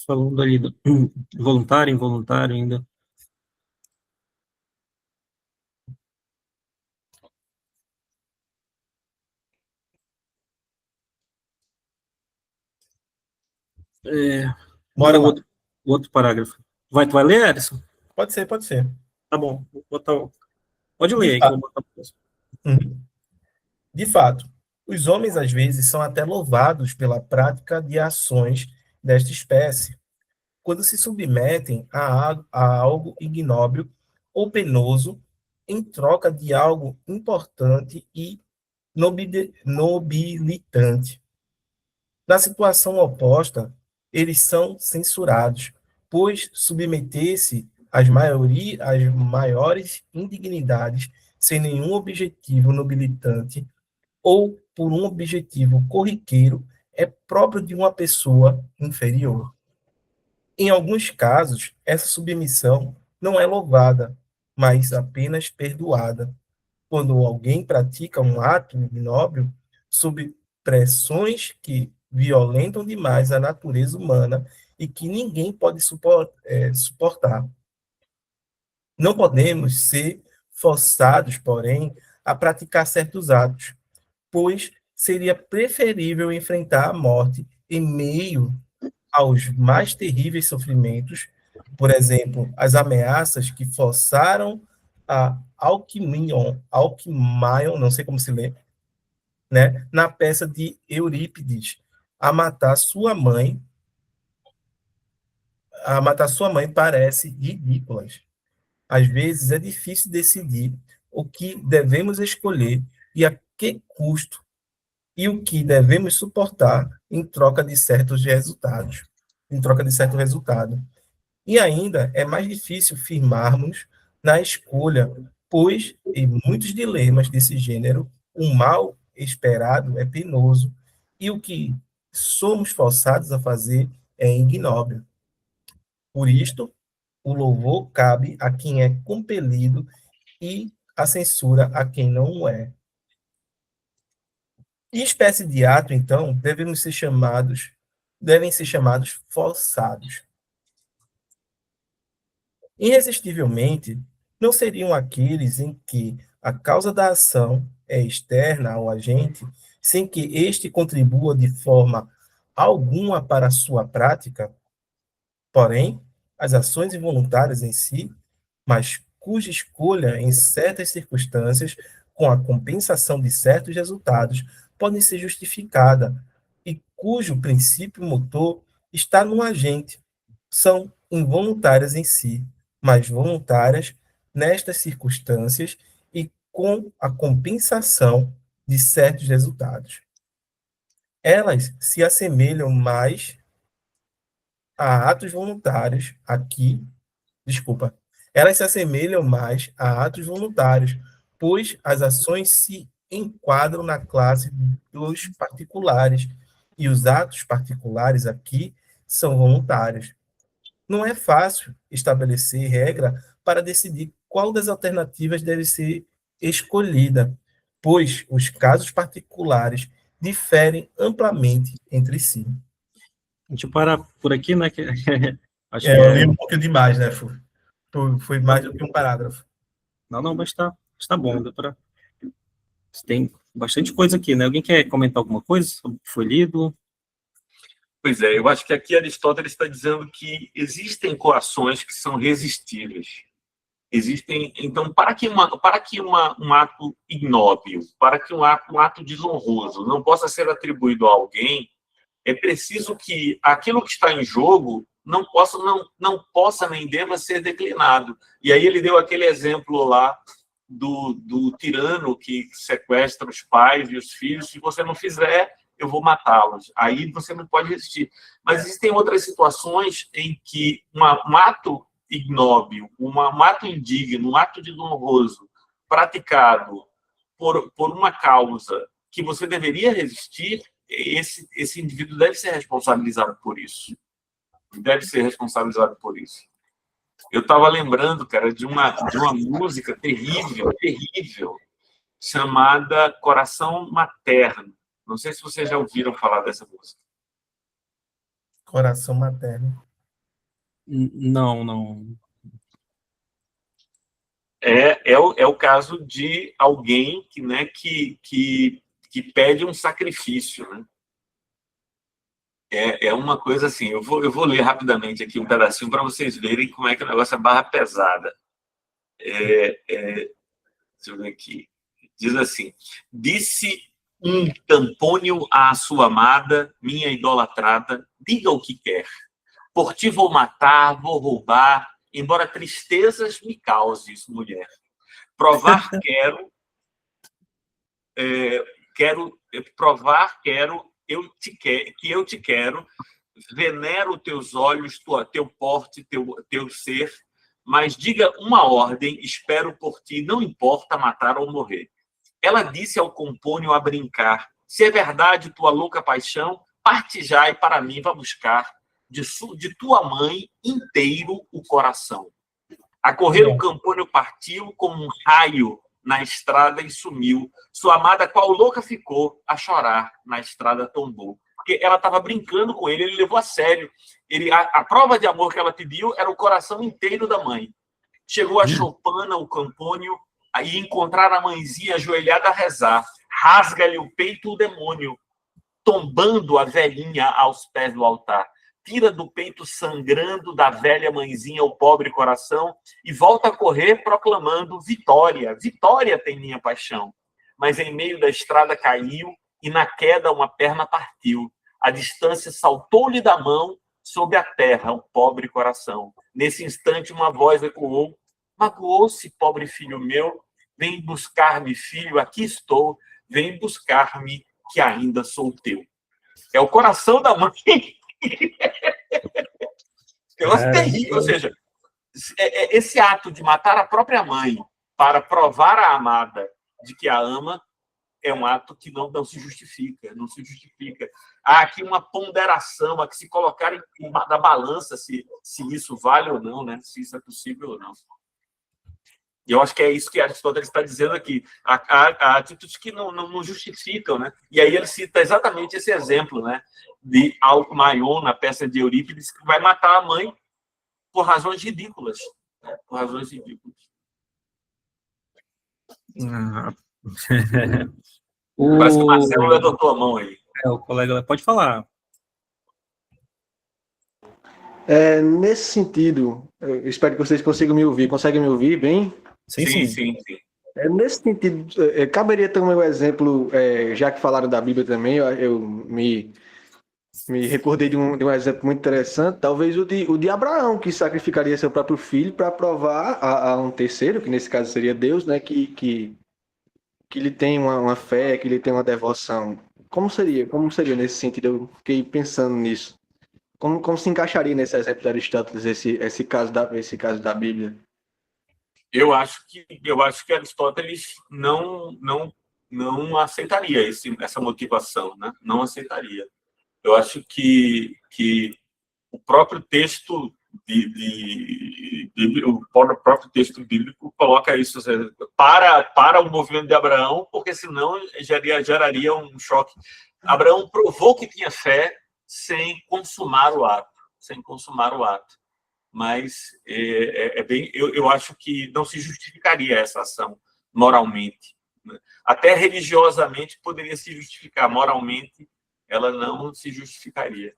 Falando ali do voluntário, involuntário ainda. Bora lá. O outro parágrafo. Tu vai ler, Edson? Pode ser, pode ser. Tá bom. Vou botar, pode ler De aí, que eu fato. vou botar. De fato, os homens às vezes são até louvados pela prática de ações desta espécie, quando se submetem a algo ignóbil ou penoso em troca de algo importante e nobilitante. Na situação oposta, eles são censurados, pois submeter-se às maiores indignidades sem nenhum objetivo nobilitante ou por um objetivo corriqueiro é próprio de uma pessoa inferior. Em alguns casos, essa submissão não é louvada, mas apenas perdoada. Quando alguém pratica um ato ignóbil sob pressões que violentam demais a natureza humana e que ninguém pode suportar. Não podemos ser forçados, porém, a praticar certos atos, pois seria preferível enfrentar a morte em meio aos mais terríveis sofrimentos, por exemplo, as ameaças que forçaram a Alquimaion, não sei como se lê, né, na peça de Eurípides, a matar sua mãe, parece ridículas. Às vezes é difícil decidir o que devemos escolher e a que custo e o que devemos suportar em troca de certos resultados, em troca de certo resultado. E ainda é mais difícil firmarmos na escolha, pois em muitos dilemas desse gênero, o mal esperado é penoso e o que somos forçados a fazer é ignóbil. Por isto, o louvor cabe a quem é compelido e a censura a quem não o é. Que espécie de ato, então, devem ser chamados forçados? Irresistivelmente, não seriam aqueles em que a causa da ação é externa ao agente, sem que este contribua de forma alguma para a sua prática? Porém, as ações involuntárias em si, mas cuja escolha em certas circunstâncias, com a compensação de certos resultados, podem ser justificada e cujo princípio motor está no agente, são involuntárias em si, mas voluntárias nestas circunstâncias e com a compensação de certos resultados. Elas se assemelham mais a atos voluntários elas se assemelham mais a atos voluntários, pois as ações se enquadram na classe dos particulares, e os atos particulares aqui são voluntários. Não é fácil estabelecer regra para decidir qual das alternativas deve ser escolhida, pois os casos particulares diferem amplamente entre si. A gente para por aqui, né? Acho que Eu li um pouco demais, né, foi mais do que um parágrafo. Não, mas tá bom. Tem bastante coisa aqui, né? Alguém quer comentar alguma coisa sobre o que foi lido? Pois é, eu acho que aqui Aristóteles está dizendo que existem coações que são resistíveis. Então, para que um ato ignóbil, para que um ato desonroso não possa ser atribuído a alguém, é preciso que aquilo que está em jogo não possa nem deva ser declinado. E aí ele deu aquele exemplo lá do tirano que sequestra os pais e os filhos. Se você não fizer, eu vou matá-los. Aí você não pode resistir. Mas existem outras situações em que um ato ignóbil, um ato indigno, um ato desonroso praticado por uma causa que você deveria resistir, esse indivíduo deve ser responsabilizado por isso. Deve ser responsabilizado por isso. Eu estava lembrando, cara, de uma música terrível, terrível, chamada Coração Materno. Não sei se vocês já ouviram falar dessa música. Coração materno. Não, não. É o caso de alguém que, né, que pede um sacrifício, né? É uma coisa assim, eu vou ler rapidamente aqui um pedacinho para vocês verem como é que o negócio é barra pesada. Deixa eu ver aqui. Diz assim: disse um tampônio à sua amada, minha idolatrada, diga o que quer. Por ti vou matar, vou roubar, embora tristezas me causes, mulher. Provar quero, que eu te quero, venero teus olhos, teu porte, teu ser, mas diga uma ordem, espero por ti, não importa matar ou morrer. Ela disse ao compônio a brincar: se é verdade tua louca paixão, parte já e para mim vá buscar de tua mãe inteiro o coração. A correr o campônio partiu como um raio na estrada e sumiu. Sua amada, qual louca, ficou a chorar, na estrada tombou. Porque ela estava brincando com ele levou a sério. A prova de amor que ela pediu era o coração inteiro da mãe. Chegou a choupana, o campônio, aí encontrar a mãezinha ajoelhada a rezar. Rasga-lhe o peito o demônio, tombando a velhinha aos pés do altar. Tira do peito sangrando da velha mãezinha o pobre coração e volta a correr proclamando: vitória, vitória tem minha paixão. Mas em meio da estrada caiu e na queda uma perna partiu. A distância saltou-lhe da mão sob a terra o pobre coração. Nesse instante uma voz ecoou: magoou-se, pobre filho meu, vem buscar-me, filho, aqui estou, vem buscar-me, que ainda sou teu. É o coração da mãe. Negócio terrível. Ou seja, esse ato de matar a própria mãe para provar à amada de que a ama é um ato que não se justifica, não se justifica. Há aqui uma ponderação, há que se colocar na balança se isso vale ou não, né? Se isso é possível ou não. E eu acho que é isso que Aristóteles está dizendo aqui. Há atitudes que não justificam, né? E aí ele cita exatamente esse exemplo, né? De Alcmaion, na peça de Eurípides, que vai matar a mãe por razões ridículas. Né? Por razões ridículas. Parece que o Marcelo levantou a mão aí. O colega pode falar. Nesse sentido, eu espero que vocês consigam me ouvir. Conseguem me ouvir bem? Sim. Nesse sentido, caberia também o exemplo, já que falaram da Bíblia também, eu me recordei de um exemplo muito interessante, talvez o de Abraão, que sacrificaria seu próprio filho para provar a um terceiro, que nesse caso seria Deus, né, que ele tem uma fé, que ele tem uma devoção. Como seria nesse sentido? Eu fiquei pensando nisso. Como se encaixaria nesse exemplo de Aristóteles esse caso da Bíblia? Eu acho que Aristóteles não aceitaria essa motivação, né? Não aceitaria. Eu acho que o próprio texto o próprio texto bíblico coloca isso, ou seja, para o movimento de Abraão, porque senão geraria um choque. Abraão provou que tinha fé sem consumar o ato, Mas eu acho que não se justificaria essa ação moralmente. Né? Até religiosamente poderia se justificar, moralmente ela não se justificaria.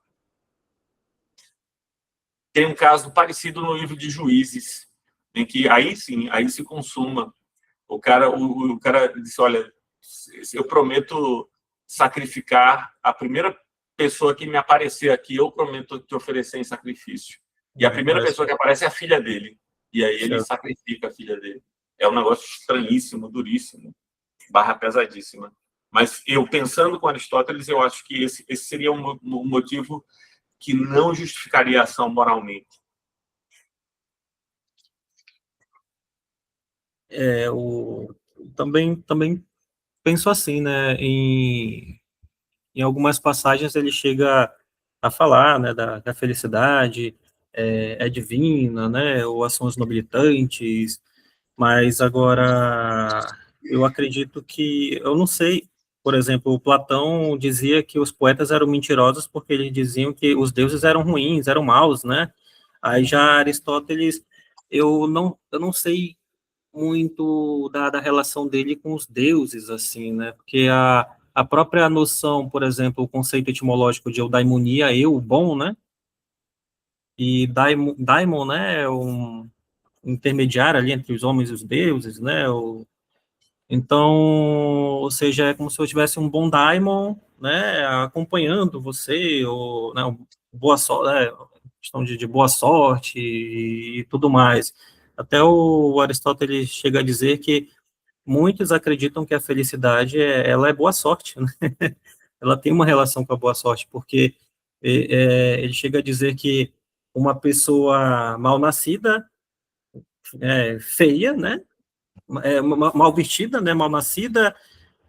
Tem um caso parecido no livro de Juízes, em que aí se consuma. O cara disse: olha, eu prometo sacrificar a primeira pessoa que me aparecer aqui, eu prometo te oferecer em sacrifício. E a primeira pessoa que aparece é a filha dele. E aí ele sacrifica a filha dele. É um negócio estranhíssimo, duríssimo, barra pesadíssima. Mas eu, pensando com Aristóteles, eu acho que esse seria um motivo que não justificaria a ação moralmente. Também penso assim, né, em algumas passagens ele chega a falar, né, da felicidade é divina, né, ou ações nobilitantes, mas agora eu acredito que, eu não sei, por exemplo, o Platão dizia que os poetas eram mentirosos porque eles diziam que os deuses eram ruins, eram maus, né? Aí já Aristóteles, eu não sei muito da relação dele com os deuses, assim, né? Porque a própria noção, por exemplo, o conceito etimológico de eudaimonia, eu, bom, né? E daimon, né, é um intermediário ali entre os homens e os deuses, né? Então, ou seja, é como se eu tivesse um bom daimon, né, acompanhando você, ou, né, boa sorte, questão de boa sorte e tudo mais. Até o Aristóteles chega a dizer que muitos acreditam que a felicidade ela é boa sorte, né? Ela tem uma relação com a boa sorte, porque ele chega a dizer que uma pessoa mal nascida, feia, né? Mal vestida, né? Mal nascida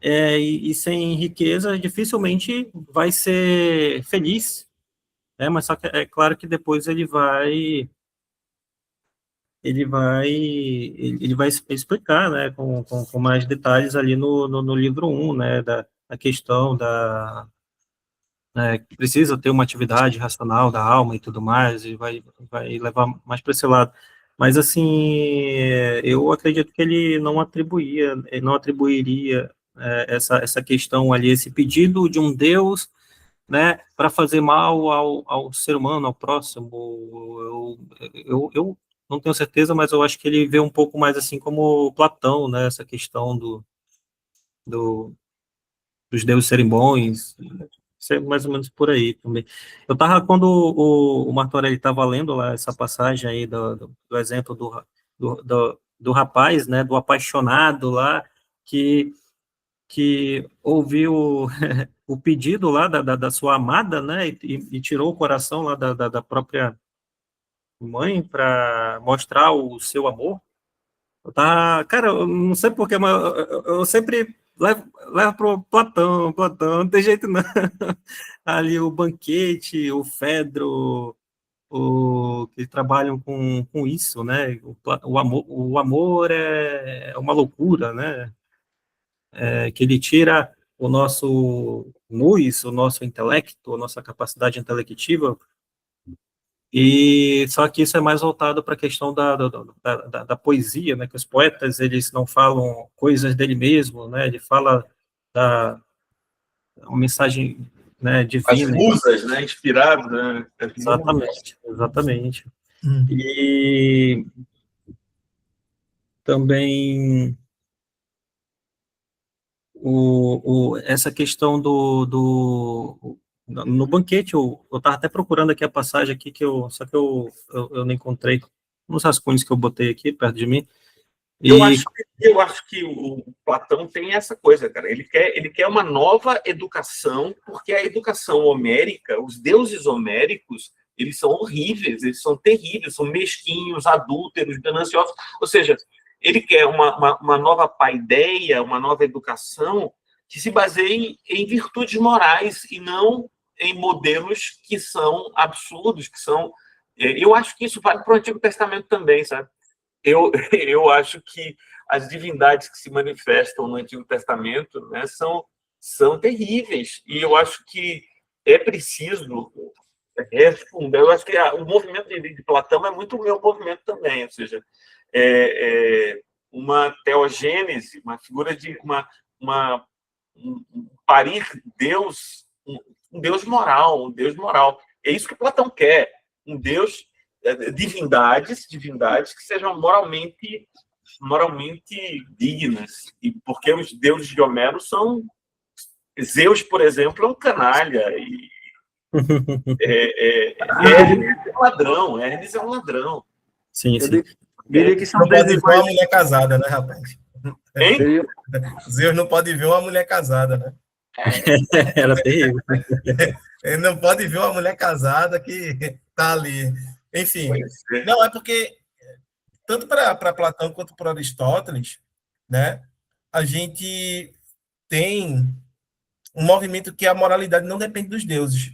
e sem riqueza, dificilmente vai ser feliz, né? Mas só que é claro que depois ele vai explicar, né, com mais detalhes ali no livro um, né, da questão que precisa ter uma atividade racional da alma e tudo mais, e vai levar mais para esse lado. Mas, assim, eu acredito que ele não atribuiria essa questão ali, esse pedido de um Deus, né, para fazer mal ao ser humano, ao próximo. Eu não tenho certeza, mas eu acho que ele vê um pouco mais assim como Platão, né, essa questão do, dos deuses serem bons, ser mais ou menos por aí também. Eu tava, quando o Martorelli estava lendo lá essa passagem aí do exemplo do rapaz, né, do apaixonado lá, que ouviu o pedido lá da sua amada, né, e tirou o coração lá da própria mãe para mostrar o seu amor. Cara, eu não sei porquê, mas eu sempre levo pro Platão, não tem jeito não. Ali o Banquete, o Fedro, que trabalham com isso, né? O amor é uma loucura, né? Que ele tira o nosso nous, o nosso intelecto, a nossa capacidade intelectiva, e só que isso é mais voltado para a questão da poesia, né? Que os poetas, eles não falam coisas dele mesmo, né? Ele fala da uma mensagem, né, As divina. musas, né, inspiradas, né? Exatamente, exatamente. Hum. E também essa questão no banquete, eu estava até procurando aqui a passagem aqui, só que eu não encontrei nos rascunhos que eu botei aqui perto de mim. E Eu acho que o Platão tem essa coisa, cara. Ele quer uma nova educação, porque a educação homérica, os deuses homéricos, eles são horríveis, eles são terríveis, são mesquinhos, adúlteros, gananciosos. Ou seja, ele quer uma nova paideia, uma nova educação que se baseie em virtudes morais e não em modelos que são absurdos, que são... Eu acho que isso vale para o Antigo Testamento também, sabe? Eu acho que as divindades que se manifestam no Antigo Testamento, né, são terríveis. E eu acho que é preciso refundar. Eu acho que o movimento de Platão é muito o meu movimento também, ou seja, uma teogênese, uma figura de um parir Deus, um Deus moral, um Deus moral. É isso que Platão quer, um Deus, divindades que sejam moralmente dignas. E porque os deuses de Homero são... Zeus, por exemplo, é um canalha. E Hermes é um ladrão. Hermes é um ladrão. sim, Eu sim. diria que são Não pode deuses ver uma mais. mulher casada, né, rapaz? Hein? Zeus não pode ver uma mulher casada, né? Era terrível. Ele não pode ver uma mulher casada que tá ali. Enfim, não, é porque tanto para Platão quanto para Aristóteles, né, a gente tem um movimento que a moralidade não depende dos deuses,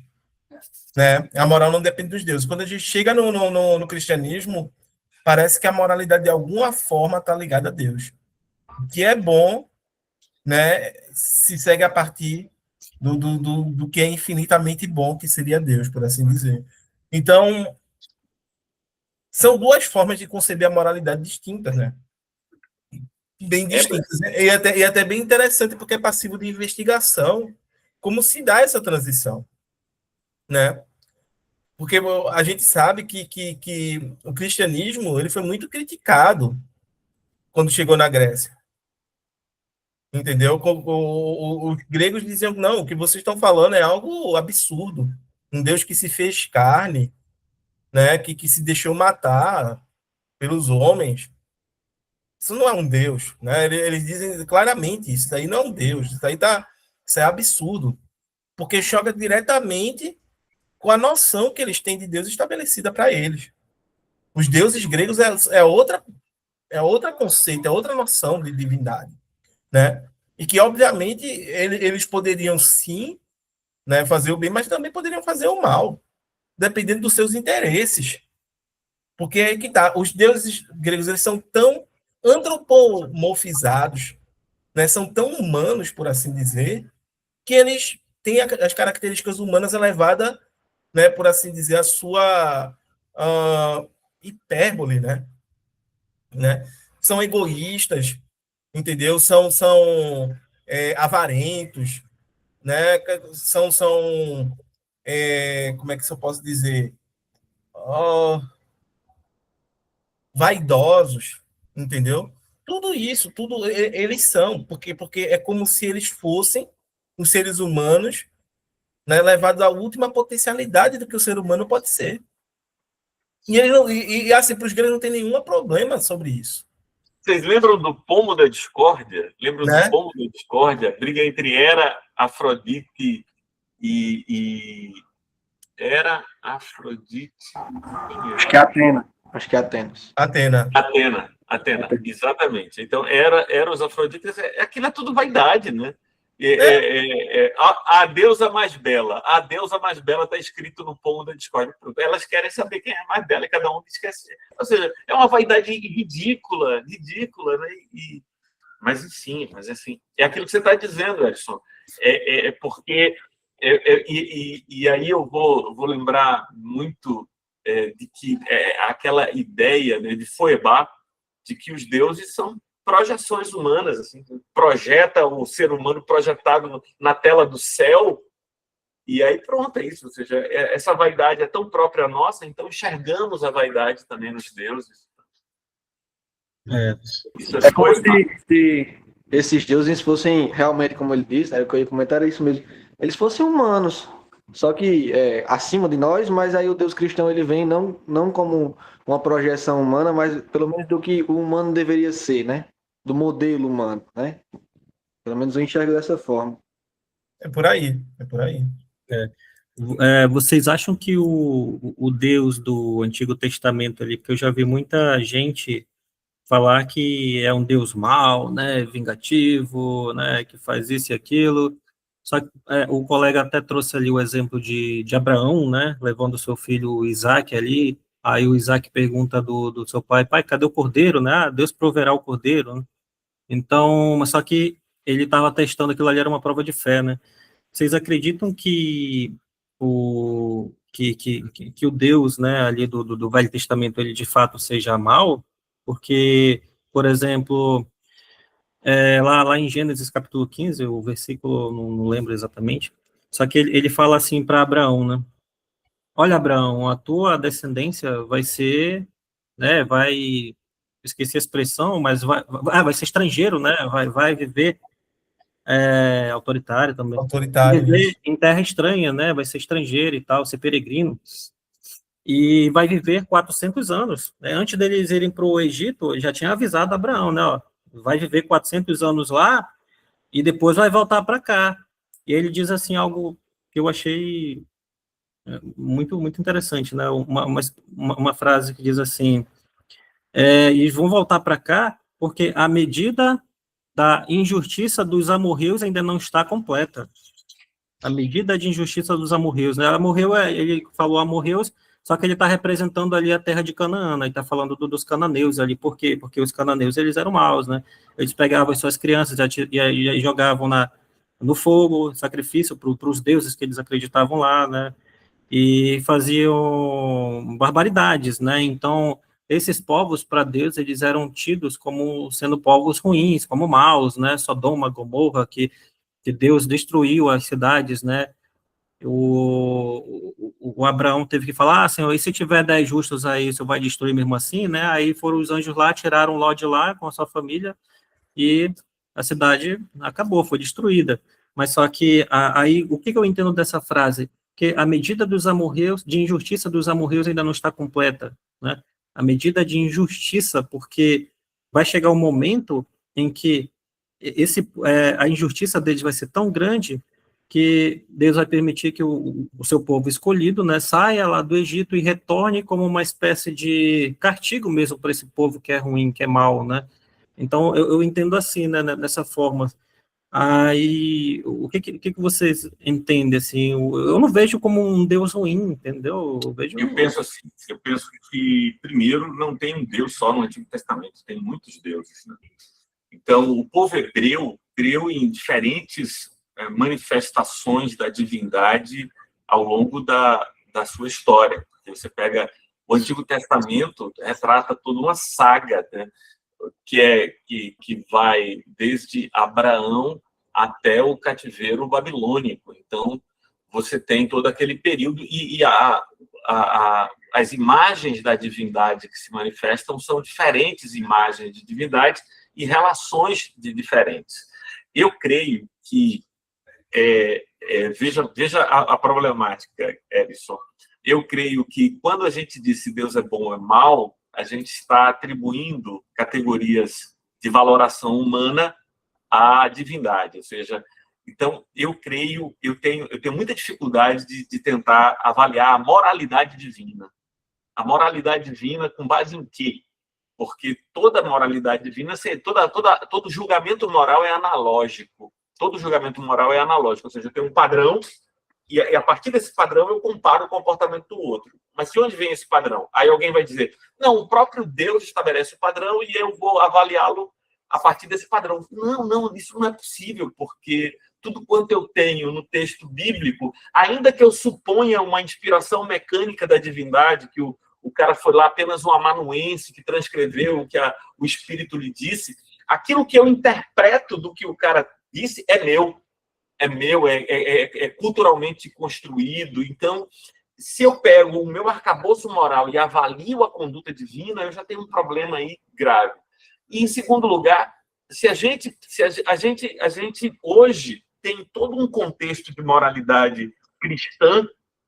né? A moral não depende dos deuses. Quando a gente chega no cristianismo, parece que a moralidade de alguma forma está ligada a Deus. O que é bom, né, se segue a partir do que é infinitamente bom, que seria Deus, por assim dizer. Então, são duas formas de conceber a moralidade distintas, né? Bem distintas. E até bem interessante, porque é passivo de investigação como se dá essa transição, né? Porque a gente sabe que o cristianismo ele foi muito criticado quando chegou na Grécia. Entendeu? Os gregos diziam, não, o que vocês estão falando é algo absurdo. Um Deus que se fez carne, né, que se deixou matar pelos homens. Isso não é um Deus. Né? Eles dizem claramente isso aí não é um Deus. Isso é absurdo. Porque choca diretamente com a noção que eles têm de Deus estabelecida para eles. Os deuses gregos é outra conceito, é outra noção de divindade, né? E que, obviamente, eles poderiam, sim, né, fazer o bem, mas também poderiam fazer o mal, dependendo dos seus interesses. Porque aí que tá, os deuses gregos eles são tão antropomorfizados, né, são tão humanos, por assim dizer, que eles têm as características humanas elevadas, né, por assim dizer, a sua hipérbole, né? São egoístas, entendeu? São avarentos, né? Como é que eu posso dizer? Vaidosos, entendeu? Tudo isso, tudo eles são, porque é como se eles fossem os seres humanos, né, levados à última potencialidade do que o ser humano pode ser. E assim, para os gregos não tem nenhum problema sobre isso. Vocês lembram do pomo da discórdia? Lembram Né? do pomo da discórdia? Briga entre Hera, Afrodite e Hera, Afrodite... Acho que é Atena. Acho que é Atenas. Atena, exatamente. Então, Eros, Afrodite, aquilo é tudo vaidade, né? A deusa mais bela. A deusa mais bela está escrito no pomo da discórdia. Elas querem saber quem é mais bela e cada um esquece. Ou seja, é uma vaidade ridícula, né? Mas assim, é aquilo que você está dizendo, Edson. Porque... E aí eu vou lembrar muito de que aquela ideia, né, de Feuerbach, de que os deuses são projeções humanas, assim, projeta o ser humano projetado na tela do céu, e aí pronto, é isso. Ou seja, essa vaidade é tão própria nossa, então enxergamos a vaidade também nos deuses. É como se esses deuses fossem realmente, como ele disse, né, o que eu ia comentar era isso mesmo, eles fossem humanos, só que acima de nós, mas aí o Deus cristão ele vem não como uma projeção humana, mas pelo menos do que o humano deveria ser, né? Do modelo humano, né? Pelo menos eu enxergo dessa forma. É por aí. Vocês acham que o Deus do Antigo Testamento ali, porque eu já vi muita gente falar que é um Deus mau, né, vingativo, né, que faz isso e aquilo. Só que o colega até trouxe ali o exemplo de Abraão, né, levando o seu filho Isaac ali. Aí o Isaac pergunta do seu pai, cadê o cordeiro, né? Ah, Deus proverá o cordeiro, né? Então, mas só que ele estava testando aquilo ali, era uma prova de fé, né? Vocês acreditam que o Deus, né, ali do Velho Testamento, ele de fato seja mau? Porque, por exemplo, lá em Gênesis capítulo 15, o versículo, não lembro exatamente, só que ele fala assim para Abraão, né? Olha, Abraão, a tua descendência vai ser, né, esqueci a expressão, mas vai ser estrangeiro, né? Vai viver autoritário também. Autoritário. Viver em terra estranha, né? Vai ser estrangeiro e tal, ser peregrino. E vai viver 400 anos. Né? Antes deles irem para o Egito, já tinha avisado Abraão, né? Ó, vai viver 400 anos lá e depois vai voltar para cá. E ele diz assim algo que eu achei muito, muito interessante, né? Uma frase que diz assim: eles vão voltar para cá porque a medida da injustiça dos amorreus ainda não está completa. A medida de injustiça dos amorreus, né? Amorreu, ele falou amorreus, só que ele está representando ali a terra de Canaã, né? Ele está falando dos cananeus ali. Por quê? Porque os cananeus, eles eram maus, né? Eles pegavam as suas crianças e jogavam no fogo, sacrifício para os deuses que eles acreditavam lá, né? E faziam barbaridades, né? Então, esses povos, para Deus, eles eram tidos como sendo povos ruins, como maus, né? Sodoma, Gomorra, que Deus destruiu as cidades, né? O Abraão teve que falar, Senhor, e se tiver 10 justos aí, o Senhor vai destruir mesmo assim, né? Aí foram os anjos lá, tiraram Ló de lá com a sua família, e a cidade acabou, foi destruída. Mas só que, aí, o que eu entendo dessa frase? Que a medida dos amorreus, de injustiça dos amorreus ainda não está completa, né? A medida de injustiça, porque vai chegar um momento em que a injustiça deles vai ser tão grande que Deus vai permitir que o seu povo escolhido, né, saia lá do Egito e retorne como uma espécie de castigo mesmo para esse povo que é ruim, que é mau, né? Então, eu entendo assim, né, dessa forma. Aí, o que vocês entendem, assim? Eu não vejo como um Deus ruim, entendeu? Eu penso assim, eu penso que, primeiro, não tem um Deus só no Antigo Testamento, tem muitos deuses, né? Então, o povo hebreu creu em diferentes manifestações da divindade ao longo da sua história. Você pega o Antigo Testamento, retrata toda uma saga, né, que vai desde Abraão até o cativeiro babilônico. Então, você tem todo aquele período e as imagens da divindade que se manifestam são diferentes imagens de divindade e relações de diferentes. Eu creio que veja a problemática, Edson. Eu creio que quando a gente diz se Deus é bom ou é mau, a gente está atribuindo categorias de valoração humana à divindade. Ou seja, então eu tenho muita dificuldade de tentar avaliar a moralidade divina. A moralidade divina com base em quê? Porque toda moralidade divina, todo julgamento moral é analógico. Todo julgamento moral é analógico, ou seja, eu tenho um padrão e a partir desse padrão eu comparo o comportamento do outro. Mas de onde vem esse padrão? Aí alguém vai dizer, não, o próprio Deus estabelece o padrão e eu vou avaliá-lo a partir desse padrão. Não, isso não é possível, porque tudo quanto eu tenho no texto bíblico, ainda que eu suponha uma inspiração mecânica da divindade, que o cara foi lá apenas um amanuense que transcreveu o que o Espírito lhe disse, aquilo que eu interpreto do que o cara disse é meu, é culturalmente construído. Então, se eu pego o meu arcabouço moral e avalio a conduta divina, eu já tenho um problema aí grave. E, em segundo lugar, a gente hoje tem todo um contexto de moralidade cristã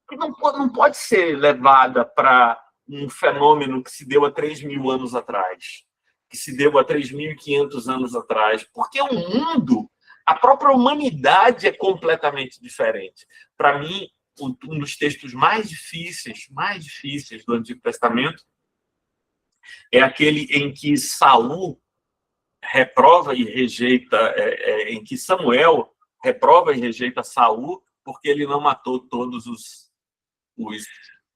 que não pode ser levada para um fenômeno que se deu há 3.000 anos atrás, que se deu há 3.500 anos atrás, porque o mundo, a própria humanidade é completamente diferente. Para mim, um dos textos mais difíceis do Antigo Testamento é aquele em que Saul reprova e rejeita, em que Samuel reprova e rejeita Saul porque ele não matou todos os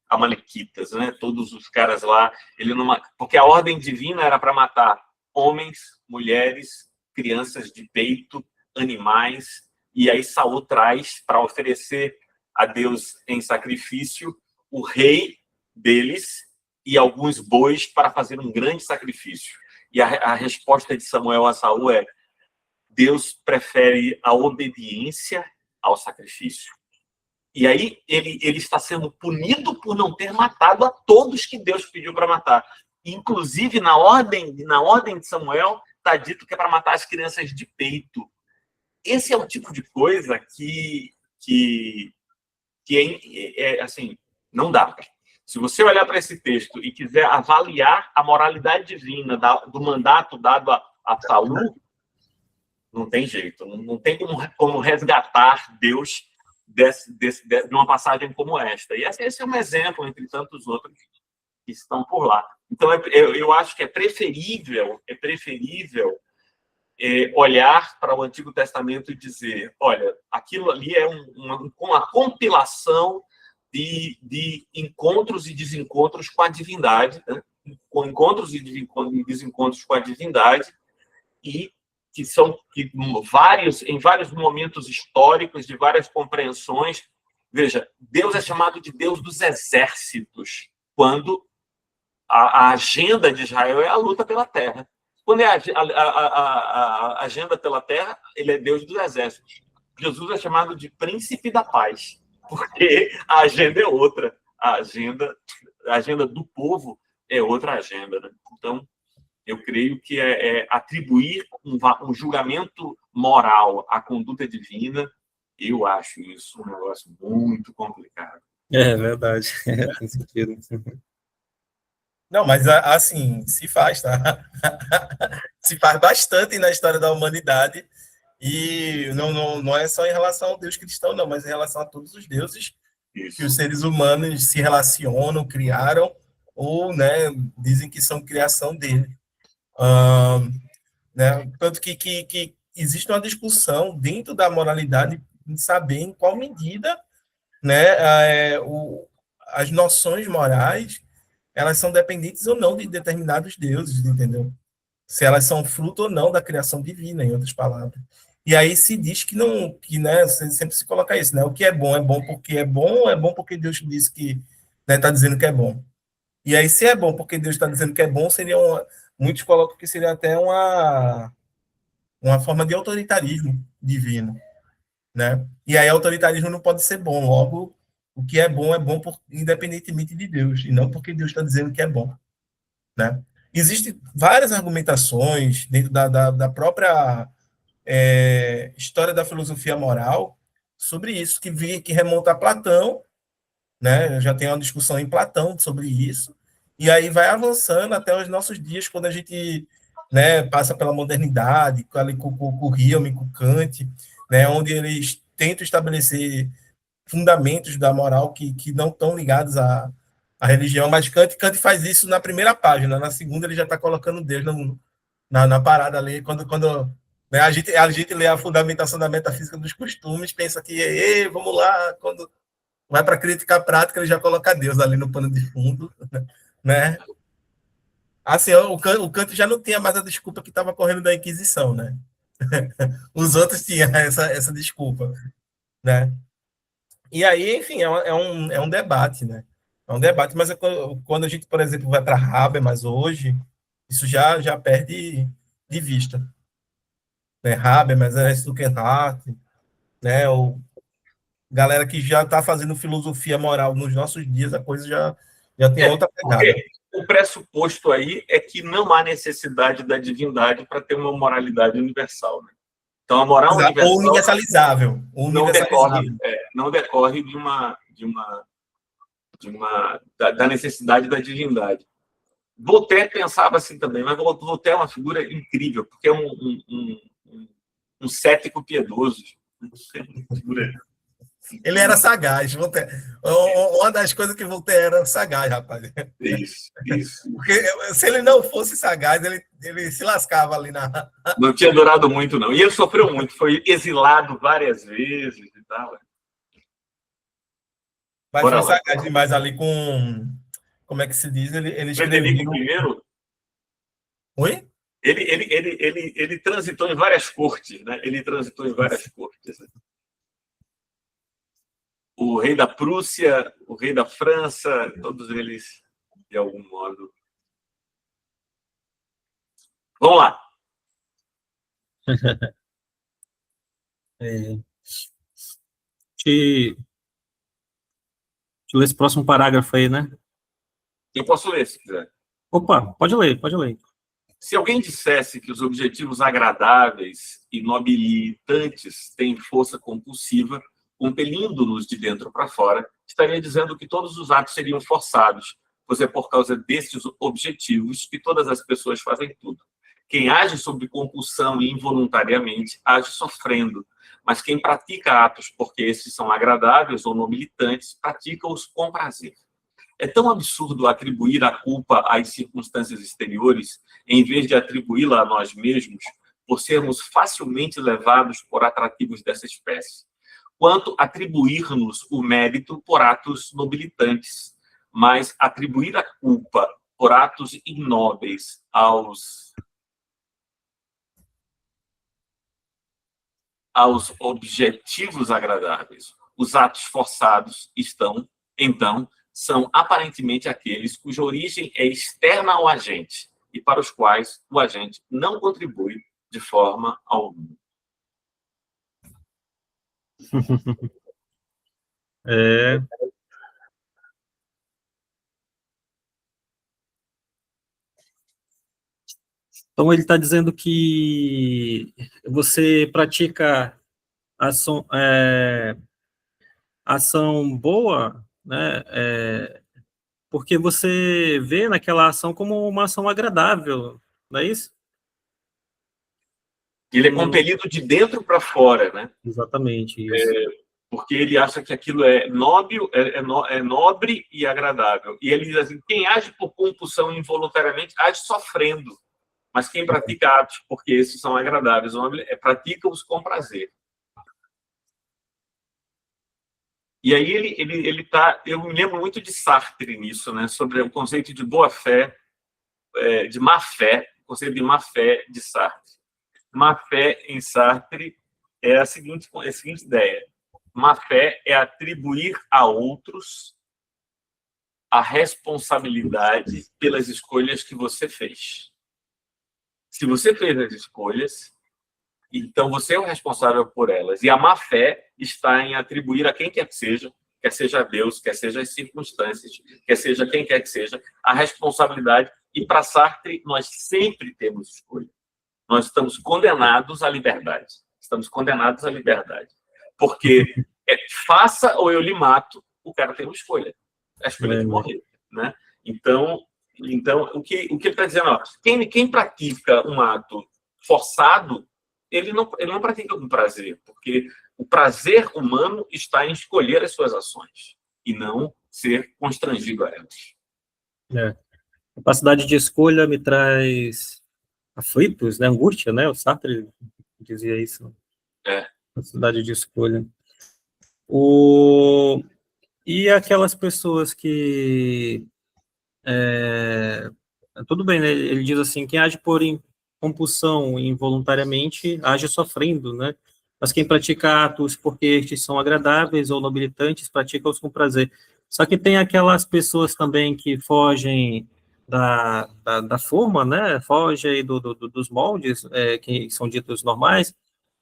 amalequitas, né? Todos os caras lá, porque a ordem divina era para matar homens, mulheres, crianças de peito, animais, e aí Saul traz para oferecer a Deus em sacrifício o rei deles e alguns bois para fazer um grande sacrifício. E a resposta de Samuel a Saul é: Deus prefere a obediência ao sacrifício. E aí ele está sendo punido por não ter matado a todos que Deus pediu para matar. Inclusive, na ordem de Samuel, está dito que é para matar as crianças de peito. Esse é o tipo de coisa que assim, não dá. Se você olhar para esse texto e quiser avaliar a moralidade divina do mandato dado a Saul, não tem jeito. Não tem como resgatar Deus de uma passagem como esta. E esse é um exemplo, entre tantos outros que estão por lá. Então, eu acho que é preferível olhar para o Antigo Testamento e dizer, olha, aquilo ali é uma compilação de encontros e desencontros com a divindade, né? Com encontros e desencontros com a divindade, e que são em vários momentos históricos, de várias compreensões. Veja, Deus é chamado de Deus dos exércitos, quando a agenda de Israel é a luta pela terra. Quando é a agenda pela terra, ele é Deus dos exércitos. Jesus é chamado de príncipe da paz, porque a agenda é outra. A agenda do povo é outra agenda, né? Então, eu creio que atribuir um julgamento moral à conduta divina, eu acho isso um negócio muito complicado. É verdade, tem sentido. Não, mas assim, se faz, tá? Se faz bastante na história da humanidade, e não é só em relação ao Deus cristão, não, mas em relação a todos os deuses que os seres humanos se relacionam, criaram, ou, né, dizem que são criação dele. Né? Tanto que existe uma discussão dentro da moralidade em saber em qual medida, né, as noções morais elas são dependentes ou não de determinados deuses, entendeu? Se elas são fruto ou não da criação divina, em outras palavras. E aí se diz que não, que, né, sempre se coloca isso, né? O que é bom porque é bom porque Deus disse que, né, está dizendo que é bom. E aí, se é bom porque Deus está dizendo que é bom, muitos colocam que seria até uma forma de autoritarismo divino, né? E aí, autoritarismo não pode ser bom. Logo, o que é bom independentemente de Deus, e não porque Deus está dizendo que é bom, né? Existem várias argumentações dentro da própria história da filosofia moral sobre isso, que remonta a Platão, né? Já tem uma discussão em Platão sobre isso, e aí vai avançando até os nossos dias, quando a gente, né, passa pela modernidade, ali com Hillel, com Kant, né, onde eles tentam estabelecer fundamentos da moral que não estão ligados à religião, mas Kant faz isso na primeira página, na segunda ele já está colocando Deus na parada ali, quando né, a gente lê a fundamentação da metafísica dos costumes, pensa que, vamos lá, quando vai para a crítica prática, ele já coloca Deus ali no pano de fundo, né? Assim, o Kant já não tinha mais a desculpa que estava correndo da Inquisição, né? Os outros tinham essa desculpa, né? E aí, enfim, é um debate, né? É um debate, mas quando a gente, por exemplo, vai para Habermas hoje, isso já perde de vista. Né? Habermas, Ernst Luckhardt, né? Galera que já está fazendo filosofia moral nos nossos dias, a coisa já tem outra pegada. O pressuposto aí é que não há necessidade da divindade para ter uma moralidade universal, né? Então, a moral universal... Ou universalizável. Não decorre da necessidade da divindade. Voltaire pensava assim também, mas Voltaire é uma figura incrível, porque é um cético piedoso. Ele era sagaz. Voltaire. Uma das coisas que Voltaire era sagaz, rapaz. Isso. Porque se ele não fosse sagaz, ele se lascava ali na... Não tinha durado muito, não. E ele sofreu muito, foi exilado várias vezes e tal. Mas foi sagaz demais ali com... Como é que se diz? Ele Frederico I? Oi? Ele transitou em várias cortes, né? Né? O rei da Prússia, o rei da França, todos eles, de algum modo. Vamos lá. Deixa eu ler esse próximo parágrafo aí, né? Eu posso ler, se quiser. Opa, pode ler. Se alguém dissesse que os objetivos agradáveis e nobilitantes têm força compulsiva, compelindo-nos de dentro para fora, estaria dizendo que todos os atos seriam forçados, pois é por causa destes objetivos que todas as pessoas fazem tudo. Quem age sob compulsão e involuntariamente age sofrendo, mas quem pratica atos porque esses são agradáveis ou nobilitantes, pratica-os com prazer. É tão absurdo atribuir a culpa às circunstâncias exteriores, em vez de atribuí-la a nós mesmos, por sermos facilmente levados por atrativos dessa espécie, quanto atribuir-nos o mérito por atos nobilitantes, mas atribuir a culpa por atos ignóbeis aos objetivos agradáveis. Os atos forçados então, são aparentemente aqueles cuja origem é externa ao agente e para os quais o agente não contribui de forma alguma. É, então ele está dizendo que você pratica ação, ação boa, né? Porque você vê naquela ação como uma ação agradável, não é isso? Ele é compelido de dentro para fora, né? Exatamente isso. Porque ele acha que aquilo é nobre e agradável. E ele diz assim, quem age por compulsão involuntariamente age sofrendo, mas quem pratica atos porque esses são agradáveis, pratica-os com prazer. E aí ele tá, eu me lembro muito de Sartre nisso, né, sobre o conceito de boa fé, de má fé, o conceito de má fé de Sartre. Má fé em Sartre é a seguinte ideia: má fé é atribuir a outros a responsabilidade pelas escolhas que você fez. Se você fez as escolhas, então você é o responsável por elas. E a má fé está em atribuir a quem quer seja Deus, quer seja as circunstâncias, quer seja quem quer que seja, a responsabilidade. E para Sartre, nós sempre temos escolha. Nós estamos condenados à liberdade. Estamos condenados à liberdade. Porque faça ou eu lhe mato, o cara tem uma escolha. A escolha de morrer. Né? Então o que ele está dizendo, ó, quem pratica um ato forçado, ele não pratica com prazer, porque o prazer humano está em escolher as suas ações e não ser constrangido a elas. A capacidade de escolha me traz aflitos, né? Angústia, né? O Sartre dizia isso. Capacidade de escolha. E aquelas pessoas que... tudo bem, né? Ele diz assim, quem age por compulsão involuntariamente age sofrendo, né? Mas quem pratica atos porque estes são agradáveis ou nobilitantes, pratica-os com prazer. Só que tem aquelas pessoas também que fogem da forma, né? Fogem aí dos moldes, que são ditos normais,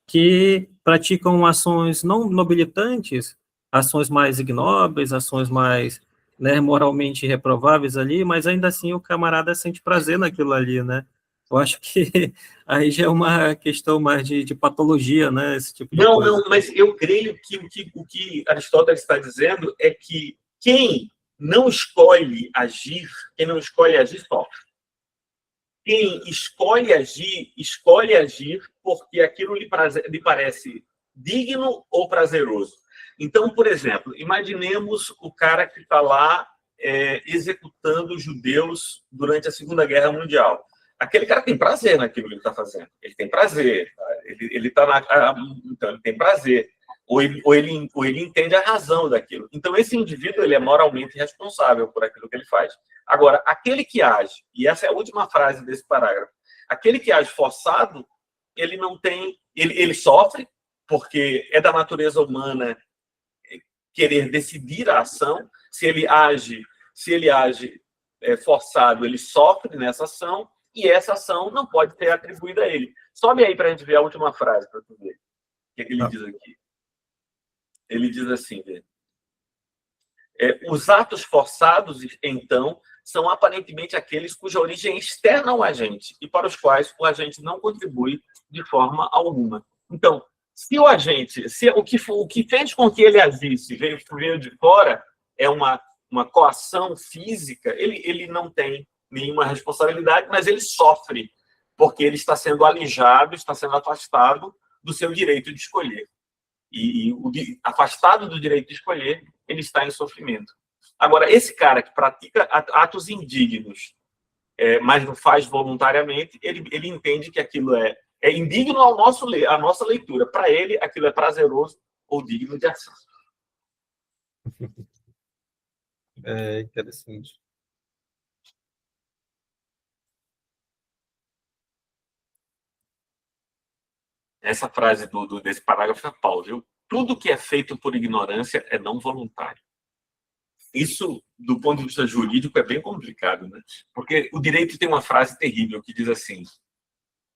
que praticam ações não nobilitantes, ações mais ignóbeis, ações mais, né, moralmente reprováveis ali, mas ainda assim o camarada sente prazer naquilo ali, né? Eu acho que aí já é uma questão mais de patologia, né? Esse tipo de coisa. Não, mas eu creio que o que Aristóteles está dizendo é que quem não escolhe agir sofre. Quem escolhe agir porque aquilo lhe parece digno ou prazeroso. Então, por exemplo, imaginemos o cara que está lá executando judeus durante a Segunda Guerra Mundial. Aquele cara tem prazer naquilo que ele está fazendo. Ele tem prazer. Então, ele tem prazer. Ou ele entende a razão daquilo. Então, esse indivíduo ele é moralmente responsável por aquilo que ele faz. Agora, aquele que age, e essa é a última frase desse parágrafo, aquele que age forçado, ele não tem... Ele sofre, porque é da natureza humana querer decidir a ação. Se ele age forçado, ele sofre nessa ação, e essa ação não pode ser atribuída a ele. Sobe aí para a gente ver a última frase, para tu ver o que ele diz aqui. Ele diz assim, os atos forçados, então, são aparentemente aqueles cuja origem é externa ao agente e para os quais o agente não contribui de forma alguma. Então, se o agente, o que fez com que ele agisse veio de fora, é uma coação física, ele não tem nenhuma responsabilidade, mas ele sofre, porque ele está sendo alijado, está sendo afastado do seu direito de escolher. Afastado do direito de escolher, ele está em sofrimento. Agora, esse cara que pratica atos indignos, mas não faz voluntariamente, ele entende que aquilo é é indigno ao à nossa leitura. Para ele, aquilo é prazeroso ou digno de ação. É interessante. Essa frase desse parágrafo é Paulo, viu? Tudo que é feito por ignorância é não voluntário. Isso, do ponto de vista jurídico, é bem complicado, né? Porque o direito tem uma frase terrível que diz assim: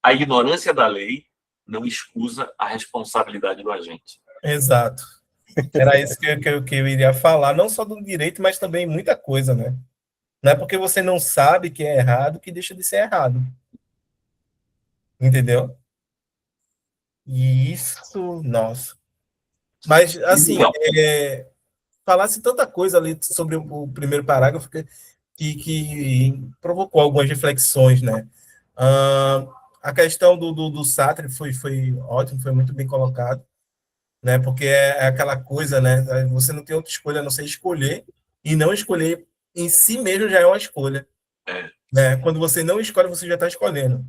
a ignorância da lei não excusa a responsabilidade do agente. Exato. Era isso que eu iria falar, não só do direito, mas também muita coisa, né? Não é porque você não sabe que é errado que deixa de ser errado. Entendeu? E isso, nossa. Mas, assim, falasse tanta coisa ali sobre o primeiro parágrafo que provocou algumas reflexões, né? A questão do Sartre foi ótimo, foi muito bem colocado, né? Porque é aquela coisa, né? Você não tem outra escolha a não ser escolher, e não escolher em si mesmo já é uma escolha. Né? Quando você não escolhe, você já está escolhendo,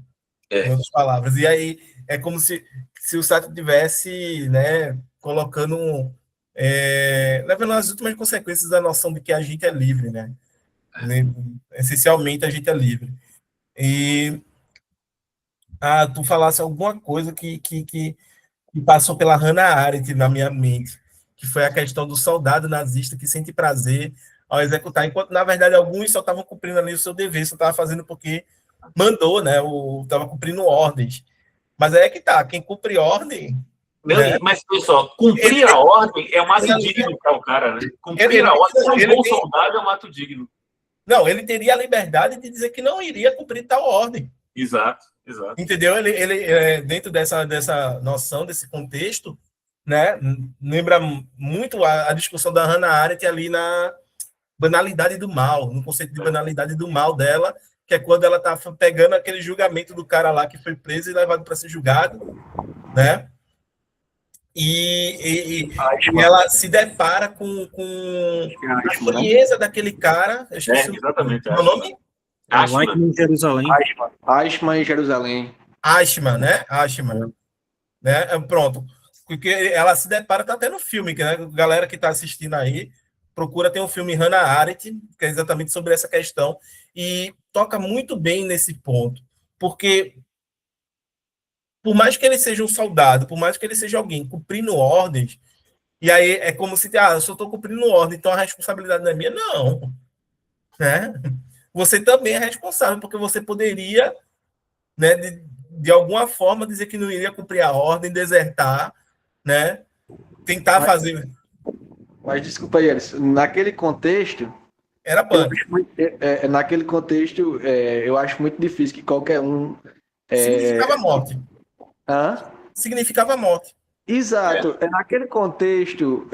em outras palavras. E aí é como se o Sartre tivesse, né, colocando, levando as últimas consequências da noção de que a gente é livre, né? Essencialmente a gente é livre. E tu falasse alguma coisa que passou pela Hannah Arendt na minha mente, que foi a questão do soldado nazista que sente prazer ao executar, enquanto, na verdade, alguns só estavam cumprindo ali o seu dever, só estavam fazendo porque mandou, né? Estava cumprindo ordens. Mas aí é que tá, quem cumpre ordem... Não, né? Mas, pessoal, cumprir a ordem é um ato digno para o cara, né? Cumprir a ordem, ser um bom soldado é um ato digno. Não, ele teria a liberdade de dizer que não iria cumprir tal ordem. Exato. Entendeu? Ele dentro dessa noção, desse contexto, né, lembra muito a discussão da Hannah Arendt ali na banalidade do mal, no conceito de banalidade do mal dela, que é quando ela está pegando aquele julgamento do cara lá que foi preso e levado para ser julgado, né? E ela se depara com a frieza daquele cara. Eu esqueci exatamente. O nome? Ashman em Jerusalém. Ashman em Jerusalém. Ashman, né? Ashman. Né? Pronto. Porque ela se depara, tá até no filme, que, né? Galera que está assistindo aí, procura ter um filme Hannah Arendt, que é exatamente sobre essa questão, e toca muito bem nesse ponto. Porque por mais que ele seja um soldado, por mais que ele seja alguém cumprindo ordens, e aí é como se, eu só estou cumprindo ordem, então a responsabilidade não é minha. Não. Né? Você também é responsável, porque você poderia, né, de alguma forma, dizer que não iria cumprir a ordem, desertar, né? Tentar fazer... Mas desculpa aí, Alisson, naquele contexto... Era pânico. Naquele contexto, eu acho muito difícil que qualquer um... Significava morte. Significava morte. Exato. Naquele contexto,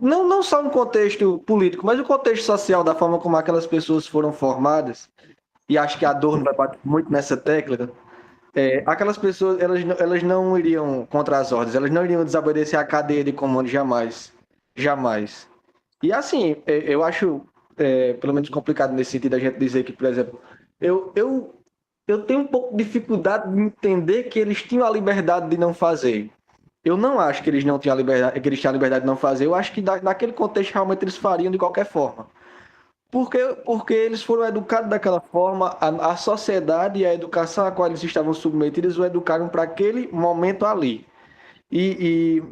não só um contexto político, mas o contexto social, da forma como aquelas pessoas foram formadas, e acho que a Adorno vai bater muito nessa tecla, aquelas pessoas, elas não iriam contra as ordens, elas não iriam desobedecer a cadeia de comando jamais. Jamais. E assim, eu acho, pelo menos complicado nesse sentido, a gente dizer que, por exemplo, eu tenho um pouco de dificuldade de entender que eles tinham a liberdade de não fazer. Eu não acho que eles não tinham a liberdade, que eles tinham a liberdade de não fazer. Eu acho que naquele contexto realmente eles fariam de qualquer forma. Porque eles foram educados daquela forma, a sociedade e a educação a qual eles estavam submetidos o educaram para aquele momento ali. E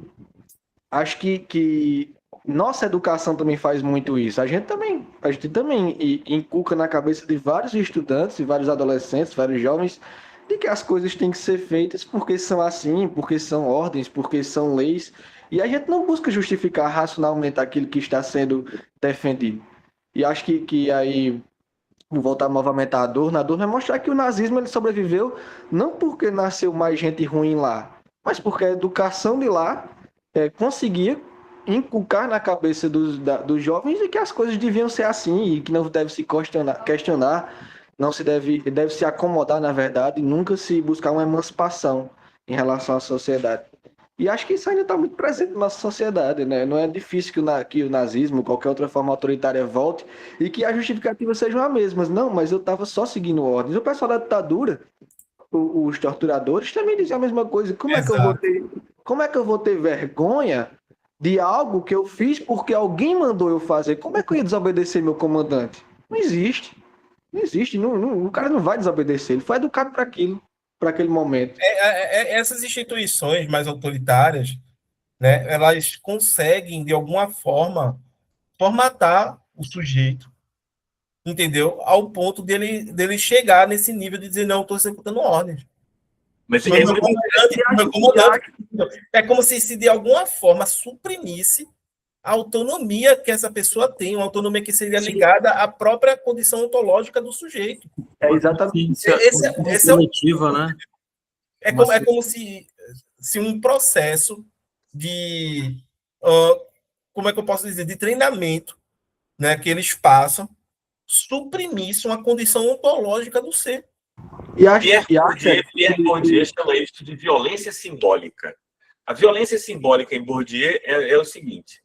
acho que nossa educação também faz muito isso. A gente também inculca na cabeça de vários estudantes, de vários adolescentes, vários jovens, de que as coisas têm que ser feitas porque são assim, porque são ordens, porque são leis. E a gente não busca justificar racionalmente aquilo que está sendo defendido. E acho que aí, vou voltar novamente à Adorno é mostrar que o nazismo ele sobreviveu não porque nasceu mais gente ruim lá, mas porque a educação de lá conseguia inculcar na cabeça dos jovens de que as coisas deviam ser assim e que não deve se questionar, não se deve se acomodar, na verdade, e nunca se buscar uma emancipação em relação à sociedade. E acho que isso ainda está muito presente na nossa sociedade, né? Não é difícil que o nazismo, qualquer outra forma autoritária volte e que as justificativas sejam as mesmas. Não, mas eu estava só seguindo ordens. O pessoal da ditadura, os torturadores também diziam a mesma coisa. Exato. Como é que eu vou ter vergonha de algo que eu fiz porque alguém mandou eu fazer? Como é que eu ia desobedecer meu comandante? Não existe. Não existe. O cara não vai desobedecer. Ele foi educado para aquilo, para aquele momento. Essas instituições mais autoritárias, né, elas conseguem, de alguma forma, formatar o sujeito, entendeu? Ao ponto dele chegar nesse nível de dizer, não, estou executando ordens. Mas Meu comandante. É como se de alguma forma suprimisse a autonomia que essa pessoa tem, uma autonomia que seria ligada à própria condição ontológica do sujeito. É exatamente. Esse é o coletiva, né? É como se um processo de, como é que eu posso dizer, de treinamento, né, que eles passam, suprimisse uma condição ontológica do ser. Pierre Bourdieu chama isso de violência simbólica. A violência simbólica em Bourdieu é o seguinte,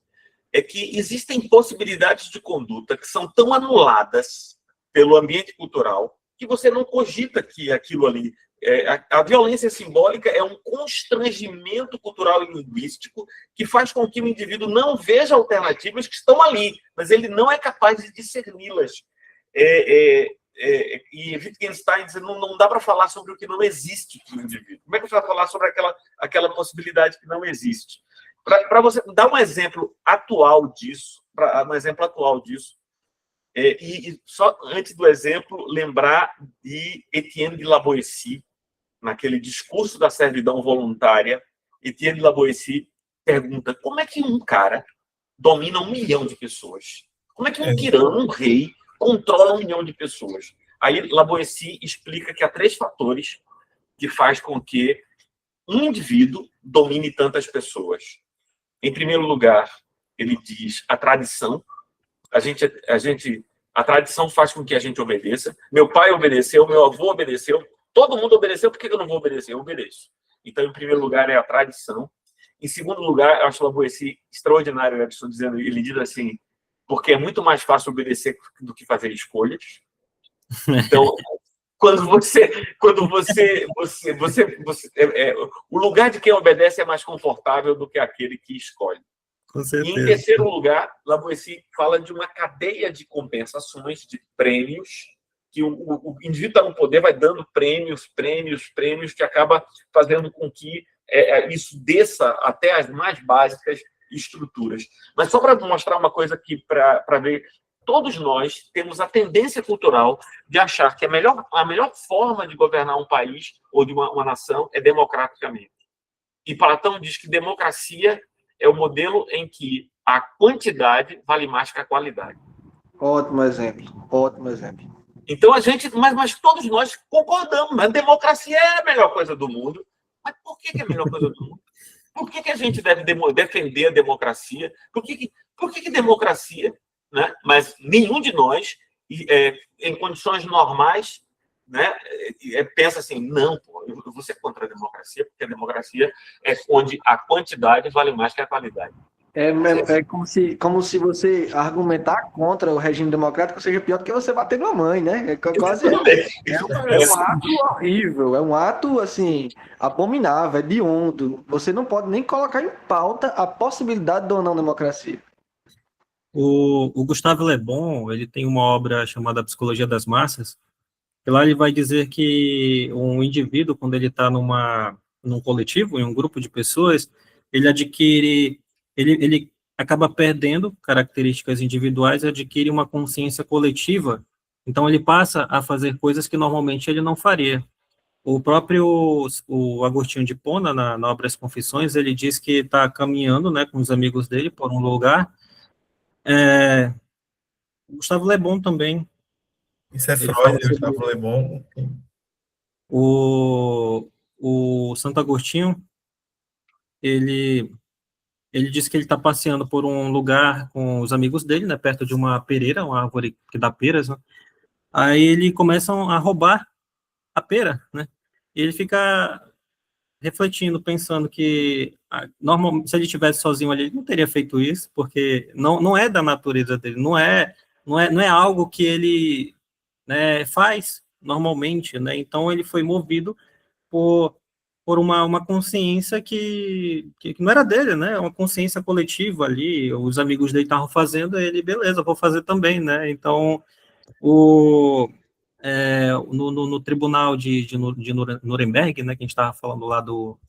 é que existem possibilidades de conduta que são tão anuladas pelo ambiente cultural que você não cogita que aquilo ali... A violência simbólica é um constrangimento cultural e linguístico que faz com que o indivíduo não veja alternativas que estão ali, mas ele não é capaz de discerni-las. E Wittgenstein diz, não dá para falar sobre o que não existe para o indivíduo. Como é que você vai falar sobre aquela possibilidade que não existe? Para você dar um exemplo atual disso, e só antes do exemplo, lembrar de Etienne de La Boétie, naquele discurso da servidão voluntária. Etienne de La Boétie pergunta como é que um cara domina 1 milhão de pessoas? Como é que um tirano, um rei, controla 1 milhão de pessoas? Aí La Boétie explica que há 3 fatores que faz com que um indivíduo domine tantas pessoas. Em primeiro lugar, ele diz a tradição. A tradição faz com que a gente obedeça. Meu pai obedeceu, meu avô obedeceu, todo mundo obedeceu, por que eu não vou obedecer? Eu obedeço. Então, em primeiro lugar, é a tradição. Em segundo lugar, eu acho La Boétie extraordinário, ele diz assim, porque é muito mais fácil obedecer do que fazer escolhas. Então, o lugar de quem obedece é mais confortável do que aquele que escolhe. Com certeza. E em terceiro lugar, La Boétie fala de uma cadeia de compensações, de prêmios, que o indivíduo está no poder, vai dando prêmios, que acaba fazendo com que isso desça até as mais básicas estruturas. Mas só para mostrar uma coisa aqui, para ver, todos nós temos a tendência cultural de achar que a melhor forma de governar um país ou de uma nação é democraticamente. E Platão diz que democracia é o modelo em que a quantidade vale mais que a qualidade. Ótimo exemplo, ótimo exemplo. Então, mas todos nós concordamos, a democracia é a melhor coisa do mundo. Mas por que é a melhor coisa do mundo? Por que a gente deve defender a democracia? Por que democracia, né? Mas nenhum de nós, em condições normais, né, pensa assim, não, pô, eu vou ser contra a democracia, porque a democracia é onde a quantidade vale mais que a qualidade. É como se você argumentar contra o regime democrático seja pior do que você bater numa mãe, né? É um ato horrível, é um ato, assim, abominável, é hediondo. Você não pode nem colocar em pauta a possibilidade de ou não democracia. O Gustavo Le Bon, ele tem uma obra chamada Psicologia das Massas, e lá ele vai dizer que um indivíduo, quando ele está num coletivo, em um grupo de pessoas, ele acaba perdendo características individuais e adquire uma consciência coletiva, então ele passa a fazer coisas que normalmente ele não faria. O próprio Agostinho de Hipona, na obra As Confissões, ele diz que está caminhando, né, com os amigos dele por um lugar. Gustavo Le Bon também. Isso é Freud, Gustavo Le Bon. O Santo Agostinho, ele diz que ele está passeando por um lugar com os amigos dele, né, perto de uma pereira, uma árvore que dá peras, né? Aí ele começam a roubar a pera, né? E ele fica refletindo, pensando que normalmente, se ele estivesse sozinho ali, ele não teria feito isso, porque não é da natureza dele, não é algo que ele, né, faz normalmente, né? Então ele foi movido por uma consciência que não era dele, né? Uma consciência coletiva ali, os amigos dele estavam fazendo, ele, beleza, vou fazer também, né? Então, no tribunal de Nuremberg, né, que a gente estava falando lá do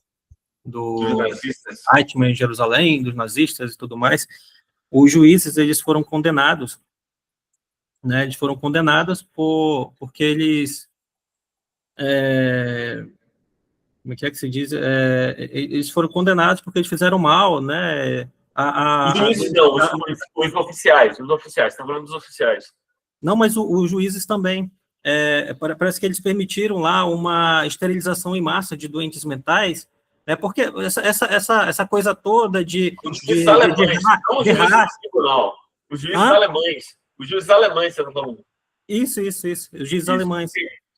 Eichmann em Jerusalém, dos nazistas e tudo mais, os juízes, eles foram condenados, né? Eles foram condenados porque eles... como é que se diz? Eles foram condenados porque eles fizeram mal, né? Os oficiais, estão falando dos oficiais. Não, mas os juízes também. Parece que eles permitiram lá uma esterilização em massa de doentes mentais, né? Porque essa coisa toda de... Os juízes alemães, não os juízes do tribunal. Os juízes alemães. Os juízes alemães, você está falando. Isso. Os juízes alemães.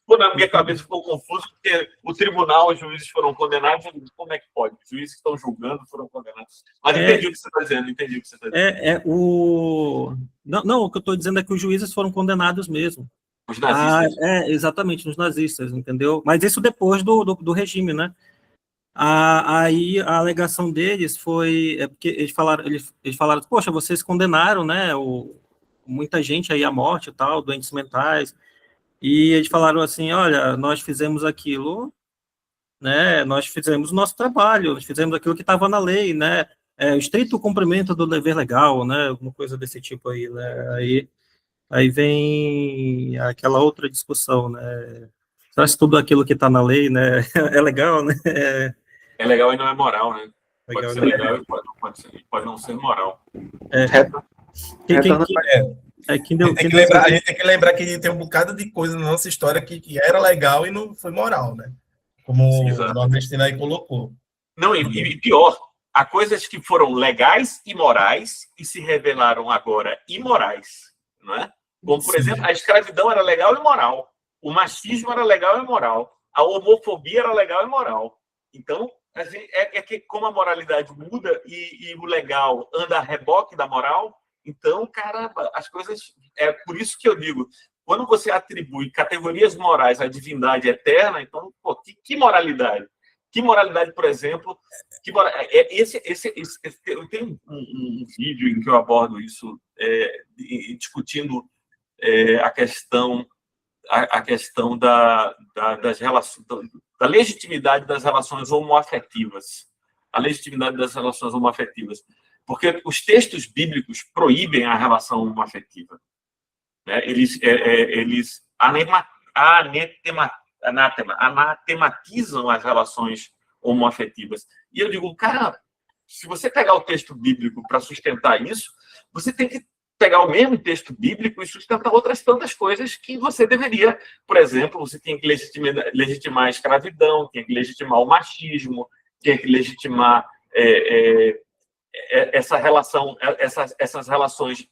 Na minha cabeça ficou confuso, porque o tribunal, os juízes foram condenados. Como é que pode? Os juízes que estão julgando foram condenados. Mas entendi o que você está dizendo, Não, o que eu estou dizendo é que os juízes foram condenados mesmo. Os nazistas. Exatamente, os nazistas, entendeu? Mas isso depois do regime, né? Aí a alegação deles foi... porque eles falaram, poxa, vocês condenaram, né, muita gente aí à morte e tal, doentes mentais... E eles falaram assim, olha, nós fizemos aquilo, né, nós fizemos o nosso trabalho, nós fizemos aquilo que estava na lei, né, o estrito cumprimento do dever legal, né, alguma coisa desse tipo aí, né, aí vem aquela outra discussão, né, será que tudo aquilo que está na lei, né, é legal, né? É legal e não é moral, né? Legal, pode ser legal e pode não ser moral. A gente tem que lembrar que tem um bocado de coisa na nossa história que era legal e não foi moral, né? Como o nordestino aí colocou. Não, e pior, há coisas que foram legais e morais e se revelaram agora imorais, não é? Como, por exemplo, a escravidão era legal e moral, o machismo era legal e moral, a homofobia era legal e moral. Então, que como a moralidade muda e o legal anda a reboque da moral, então, caramba, as coisas... É por isso que eu digo, quando você atribui categorias morais à divindade eterna, então, pô, que moralidade? Que moralidade, por exemplo... Eu tenho um vídeo em que eu abordo isso, discutindo a questão das relações, da legitimidade das relações homoafetivas. A legitimidade das relações homoafetivas. Porque os textos bíblicos proíbem a relação homoafetiva, né? Eles anatematizam as relações homoafetivas. E eu digo, cara, se você pegar o texto bíblico para sustentar isso, você tem que pegar o mesmo texto bíblico e sustentar outras tantas coisas que você deveria. Por exemplo, você tem que legitimar a escravidão, tem que legitimar o machismo, tem que legitimar... essa relação, essas relações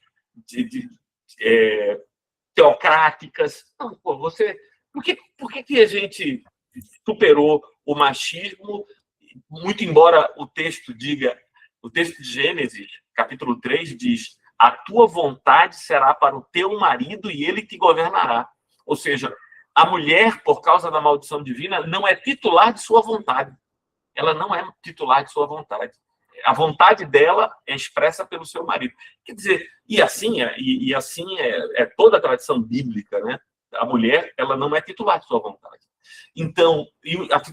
teocráticas. Não, pô, por que a gente superou o machismo, muito embora o texto de Gênesis, capítulo 3, diz: a tua vontade será para o teu marido e ele te governará. Ou seja, a mulher, por causa da maldição divina, não é titular de sua vontade. Ela não é titular de sua vontade. A vontade dela é expressa pelo seu marido. Quer dizer, e assim é toda a tradição bíblica, né? A mulher, ela não é titular de sua vontade. Então,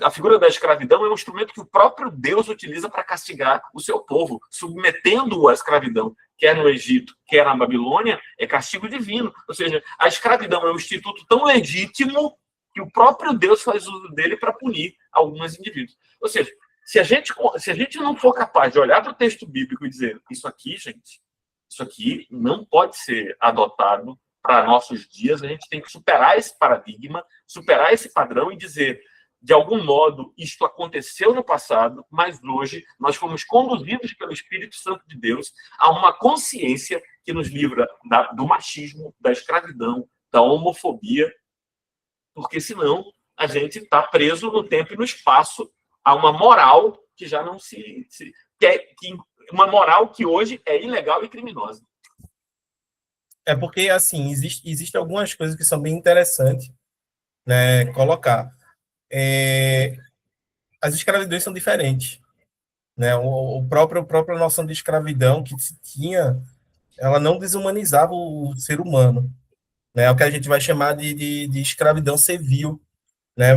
a figura da escravidão é um instrumento que o próprio Deus utiliza para castigar o seu povo, submetendo-o à escravidão, quer no Egito, quer na Babilônia, é castigo divino. Ou seja, a escravidão é um instituto tão legítimo que o próprio Deus faz uso dele para punir alguns indivíduos. Ou seja, se a gente não for capaz de olhar para o texto bíblico e dizer, isso aqui não pode ser adotado para nossos dias, a gente tem que superar esse paradigma, superar esse padrão e dizer, de algum modo, isto aconteceu no passado, mas hoje nós fomos conduzidos pelo Espírito Santo de Deus a uma consciência que nos livra do machismo, da escravidão, da homofobia, porque senão a gente está preso no tempo e no espaço a uma moral que já não uma moral que hoje é ilegal e criminosa. É porque, assim, existem algumas coisas que são bem interessantes, né, colocar. as escravidões são diferentes, né? A própria noção de escravidão que se tinha, ela não desumanizava o ser humano, né? É o que a gente vai chamar de escravidão civil, né?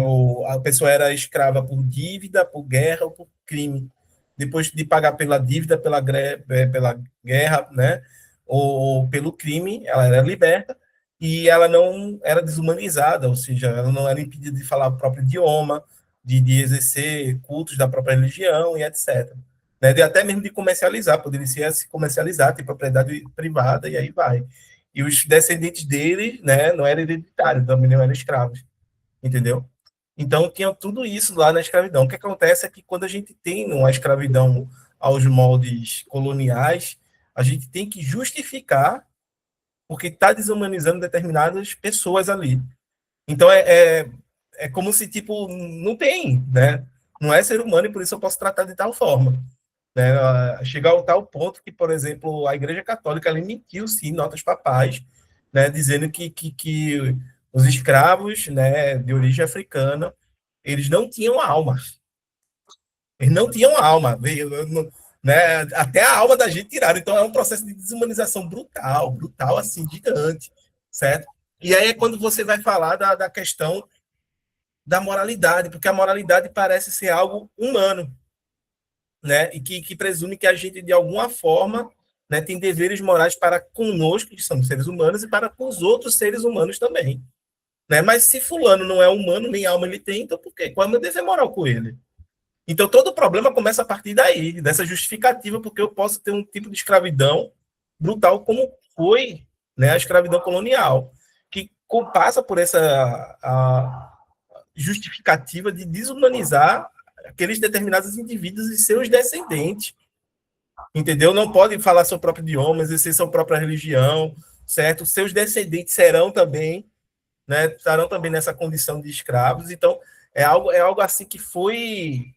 A pessoa era escrava por dívida, por guerra ou por crime. Depois de pagar pela dívida, pela guerra, né? Ou pelo crime, ela era liberta e ela não era desumanizada, ou seja, ela não era impedida de falar o próprio idioma, de exercer cultos da própria religião e etc. Né? De até mesmo de comercializar, poderia se comercializar, ter propriedade privada e aí vai. E os descendentes dele, né, não eram hereditários, também não eram escravos, entendeu? Então, tinha tudo isso lá na escravidão. O que acontece é que quando a gente tem uma escravidão aos moldes coloniais, a gente tem que justificar porque está desumanizando determinadas pessoas ali. Então, é como se, tipo, não tem, né? Não é ser humano e por isso eu posso tratar de tal forma. Né? Chegar ao tal ponto que, por exemplo, a Igreja Católica ela emitiu, sim, notas papais, né, dizendo que os escravos, né, de origem africana, eles não tinham alma. Eles não tinham alma. Né? Até a alma da gente tiraram. Então é um processo de desumanização brutal, brutal assim, gigante, certo? E aí é quando você vai falar da questão da moralidade, porque a moralidade parece ser algo humano, né? E que presume que a gente, de alguma forma, né, tem deveres morais para conosco, que somos seres humanos, e para com os outros seres humanos também. Né? Mas se fulano não é humano, nem alma ele tem, então por quê? Qual é o meu dever moral com ele? Então todo o problema começa a partir daí, dessa justificativa, porque eu posso ter um tipo de escravidão brutal como foi, né, a escravidão colonial, que passa por essa justificativa de desumanizar aqueles determinados indivíduos e seus descendentes, entendeu? Não podem falar seu próprio idioma, exercer sua própria religião, certo? Seus descendentes serão também, né, estarão também nessa condição de escravos. Então, é algo assim que foi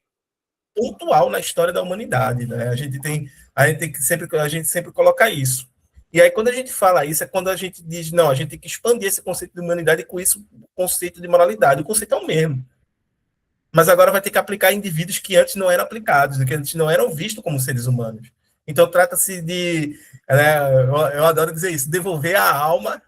pontual na história da humanidade, né? A gente sempre coloca isso. E aí, quando a gente fala isso, é quando a gente diz, não, a gente tem que expandir esse conceito de humanidade e com isso o conceito de moralidade. O conceito é o mesmo. Mas agora vai ter que aplicar em indivíduos que antes não eram aplicados, que antes não eram vistos como seres humanos. Então, trata-se de, né, eu adoro dizer isso, devolver a alma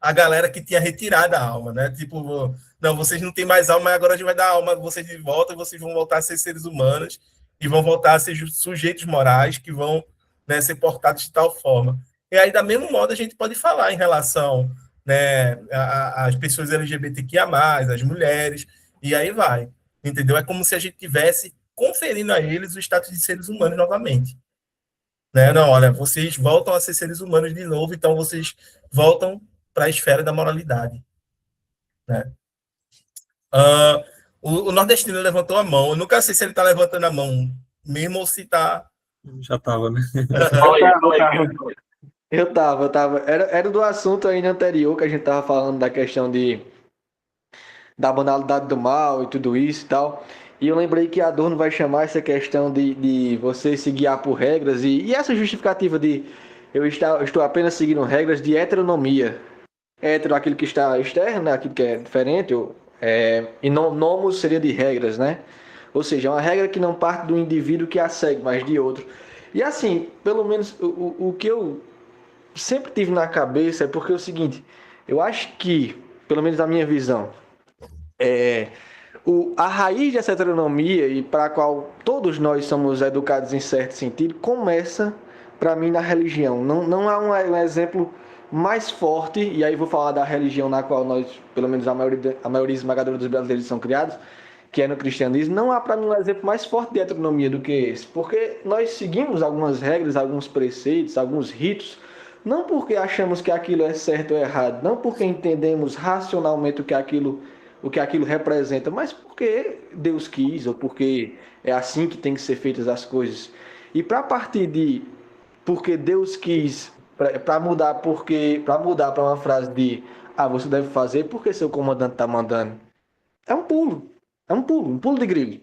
a galera que tinha retirado a alma, né? Tipo, não, vocês não têm mais alma, mas agora a gente vai dar a alma a vocês de volta e vocês vão voltar a ser seres humanos e vão voltar a ser sujeitos morais que vão, né, ser portados de tal forma. E aí, da mesmo modo, a gente pode falar em relação, né, às pessoas LGBTQIA+, as mulheres, e aí vai, entendeu? É como se a gente tivesse conferindo a eles o status de seres humanos novamente. Né? Não, olha, vocês voltam a ser seres humanos de novo, então vocês voltam para a esfera da moralidade. Né? O nordestino levantou a mão. Eu nunca sei se ele está levantando a mão mesmo ou se está... Já estava, né? Eu tava. Era do assunto ainda anterior que a gente tava falando da questão da banalidade do mal e tudo isso e tal. E eu lembrei que Adorno vai chamar essa questão de você se guiar por regras e essa justificativa de eu estou apenas seguindo regras de heteronomia. Hétero, aquilo que está externo, né? Aquilo que é diferente, e nomos seria de regras, né? Ou seja, é uma regra que não parte do indivíduo que a segue, mas de outro. E assim, pelo menos o que eu sempre tive na cabeça é porque é o seguinte, eu acho que, pelo menos na minha visão, a raiz dessa heteronomia e para a qual todos nós somos educados em certo sentido, começa, para mim, na religião. Não há um exemplo mais forte, e aí vou falar da religião na qual nós, pelo menos a maioria esmagadora dos brasileiros são criados, que é no cristianismo. Não há para mim um exemplo mais forte de heteronomia do que esse, porque nós seguimos algumas regras, alguns preceitos, alguns ritos, não porque achamos que aquilo é certo ou errado, não porque entendemos racionalmente o que aquilo representa, mas porque Deus quis, ou porque é assim que tem que ser feitas as coisas. E para partir de porque Deus quis, para mudar para uma frase de você deve fazer porque seu comandante está mandando, é um pulo de grilo.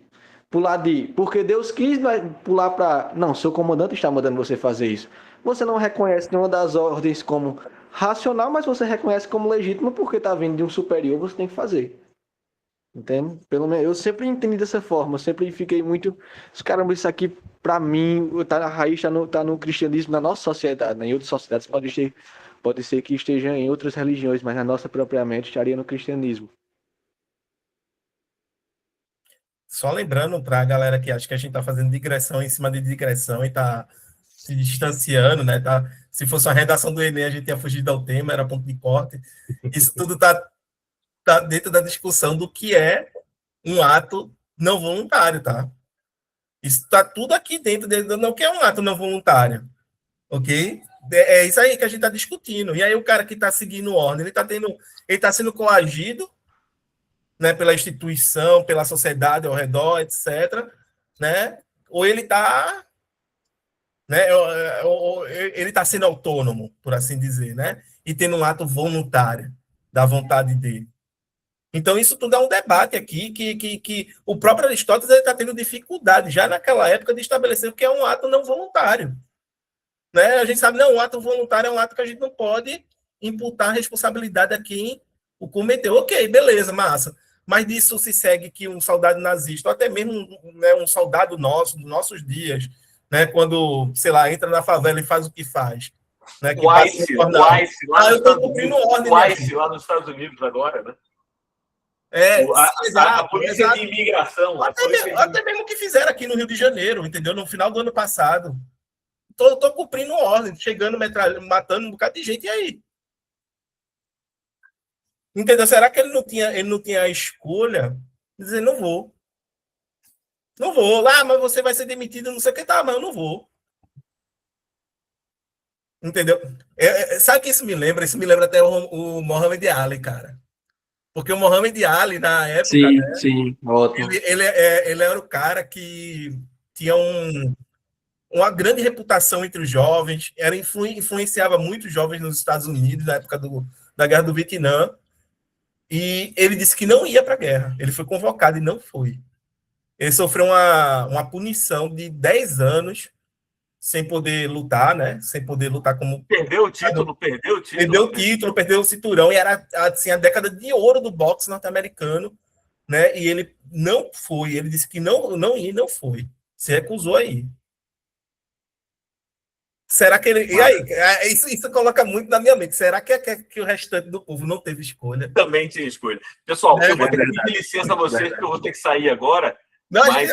Pular de porque Deus quis, pular para não, seu comandante está mandando você fazer isso. Você não reconhece nenhuma das ordens como racional, mas você reconhece como legítima porque está vindo de um superior, você tem que fazer. Entende? Pelo menos eu sempre entendi dessa forma, eu sempre fiquei muito. Caramba, isso aqui, pra mim, tá na raiz, tá no cristianismo, na nossa sociedade, né? Em outras sociedades pode ser que esteja em outras religiões, mas na nossa propriamente estaria no cristianismo. Só lembrando para a galera que acha que a gente está fazendo digressão em cima de digressão e está se distanciando, né? Tá, se fosse uma redação do Enem, a gente ia fugir ao tema, era ponto de corte. Isso tudo tá dentro da discussão do que é um ato não voluntário, tá? Isso está tudo aqui dentro do que é um ato não voluntário, ok? É isso aí que a gente está discutindo. E aí o cara que está seguindo ordem, ele tá sendo coagido, né, pela instituição, pela sociedade ao redor, etc., né? Ou ele está, né, ele está sendo autônomo, por assim dizer, né? E tendo um ato voluntário da vontade dele. Então, isso tudo é um debate aqui que o próprio Aristóteles está tendo dificuldade, já naquela época, de estabelecer o que é um ato não voluntário. Né? A gente sabe, não, o ato voluntário é um ato que a gente não pode imputar responsabilidade a quem o cometeu. Ok, beleza, massa. Mas disso se segue que um soldado nazista, ou até mesmo, né, um soldado nosso, dos nossos dias, né, quando, sei lá, entra na favela e faz o que faz. Né, que O ICE lá nos Estados Unidos agora, né? A polícia de imigração. Até mesmo o que fizeram aqui no Rio de Janeiro, entendeu? No final do ano passado. Tô cumprindo ordem, chegando, matando um bocado de gente, e aí? Entendeu? Será que ele não tinha a escolha de dizer, não vou. Não vou. Lá, mas você vai ser demitido, não sei o que, tá, mas eu não vou. Entendeu? Sabe o que isso me lembra? Isso me lembra até o Mohamed Ali, cara. Porque o Mohamed Ali, na época, Sim, né, sim, ótimo. ele era o cara que tinha uma grande reputação entre os jovens, influenciava muitos jovens nos Estados Unidos, na época da Guerra do Vietnã, e ele disse que não ia para a guerra. Ele foi convocado e não foi. Ele sofreu uma punição de 10 anos sem poder lutar, né? Sem poder lutar como... Perdeu o título. Perdeu o cinturão, e era assim, a década de ouro do boxe norte-americano, né? E ele não foi. Ele disse que não ia e não foi. Se recusou aí. Será que ele... E aí? Isso coloca muito na minha mente. Será que o restante do povo não teve escolha? Também tinha escolha. Pessoal, eu vou ter que pedir licença a vocês, porque eu vou ter que sair agora. Não, mas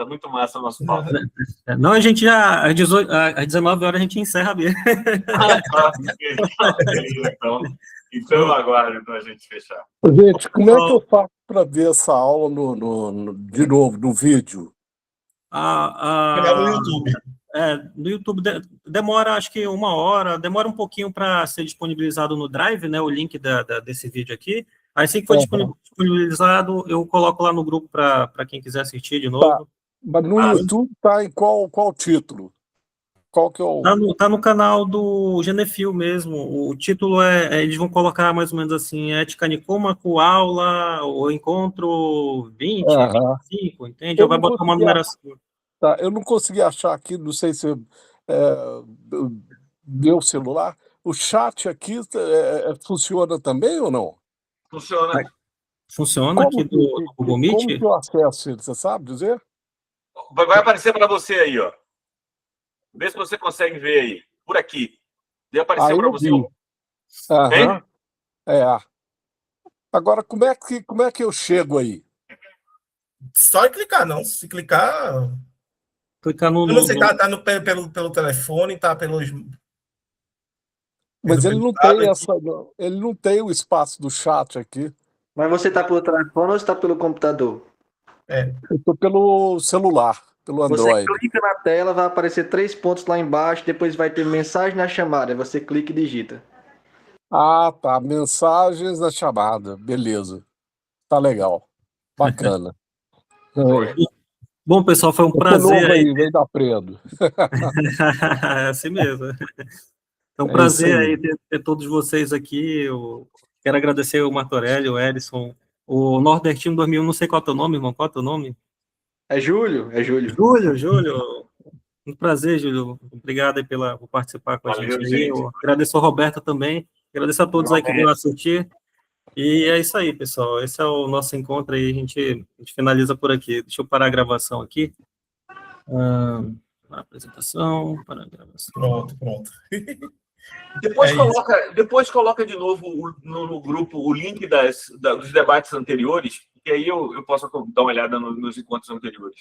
muito massa o nosso papo. Não, a gente já, às 19 horas a gente encerra mesmo. Então eu aguardo para a gente fechar. Gente, como é que eu faço para ver essa aula de novo, no vídeo? No YouTube. No YouTube demora, acho que 1 hora, demora um pouquinho para ser disponibilizado no Drive, né, o link desse vídeo aqui. Aí, assim que for disponibilizado, eu coloco lá no grupo para quem quiser assistir de novo. Tá. Mas no YouTube tá em qual título? Qual que é o... Tá no canal do Genefil mesmo. O título eles vão colocar mais ou menos assim, Ética Nicômaco, aula, o encontro 20, 25, entende? Eu vai botar uma numeração. Tá, eu não consegui achar aqui, não sei se meu celular. O chat aqui funciona também ou não? Funciona aqui do Google Meet? Como que eu acesso ele, você sabe dizer? Vai aparecer para você aí, ó. Vê se você consegue ver aí. Por aqui. Deve aparecer para você. Agora, como é que eu chego aí? Só clicar, não. Se clicar... Clicar no... Eu não sei, tá pelo telefone, tá pelos... Mas ele não tem o espaço do chat aqui. Mas você tá pelo telefone ou você tá pelo computador? Eu tô pelo celular, pelo Android. Você clica na tela, vai aparecer 3 pontos lá embaixo, depois vai ter mensagem na chamada, você clica e digita. Ah, tá, mensagens na chamada, beleza. Tá legal, bacana. Bom, pessoal, foi um prazer. Aí, vem da Predo. É assim mesmo. É um prazer aí ter todos vocês aqui. Eu quero agradecer o Martorelli, o Edson, o Nordestino 2001, não sei qual é o teu nome, irmão, qual é o teu nome? É Júlio. Júlio. Um prazer, Júlio. Obrigado aí por participar com a gente aí. Eu agradeço ao Roberto também. Agradeço a todos aí que vieram assistir. E é isso aí, pessoal. Esse é o nosso encontro aí. A gente finaliza por aqui. Deixa eu parar a gravação aqui. Apresentação, parar a gravação. Pronto. Depois coloca de novo no grupo o link dos debates anteriores, que aí eu posso dar uma olhada nos encontros anteriores.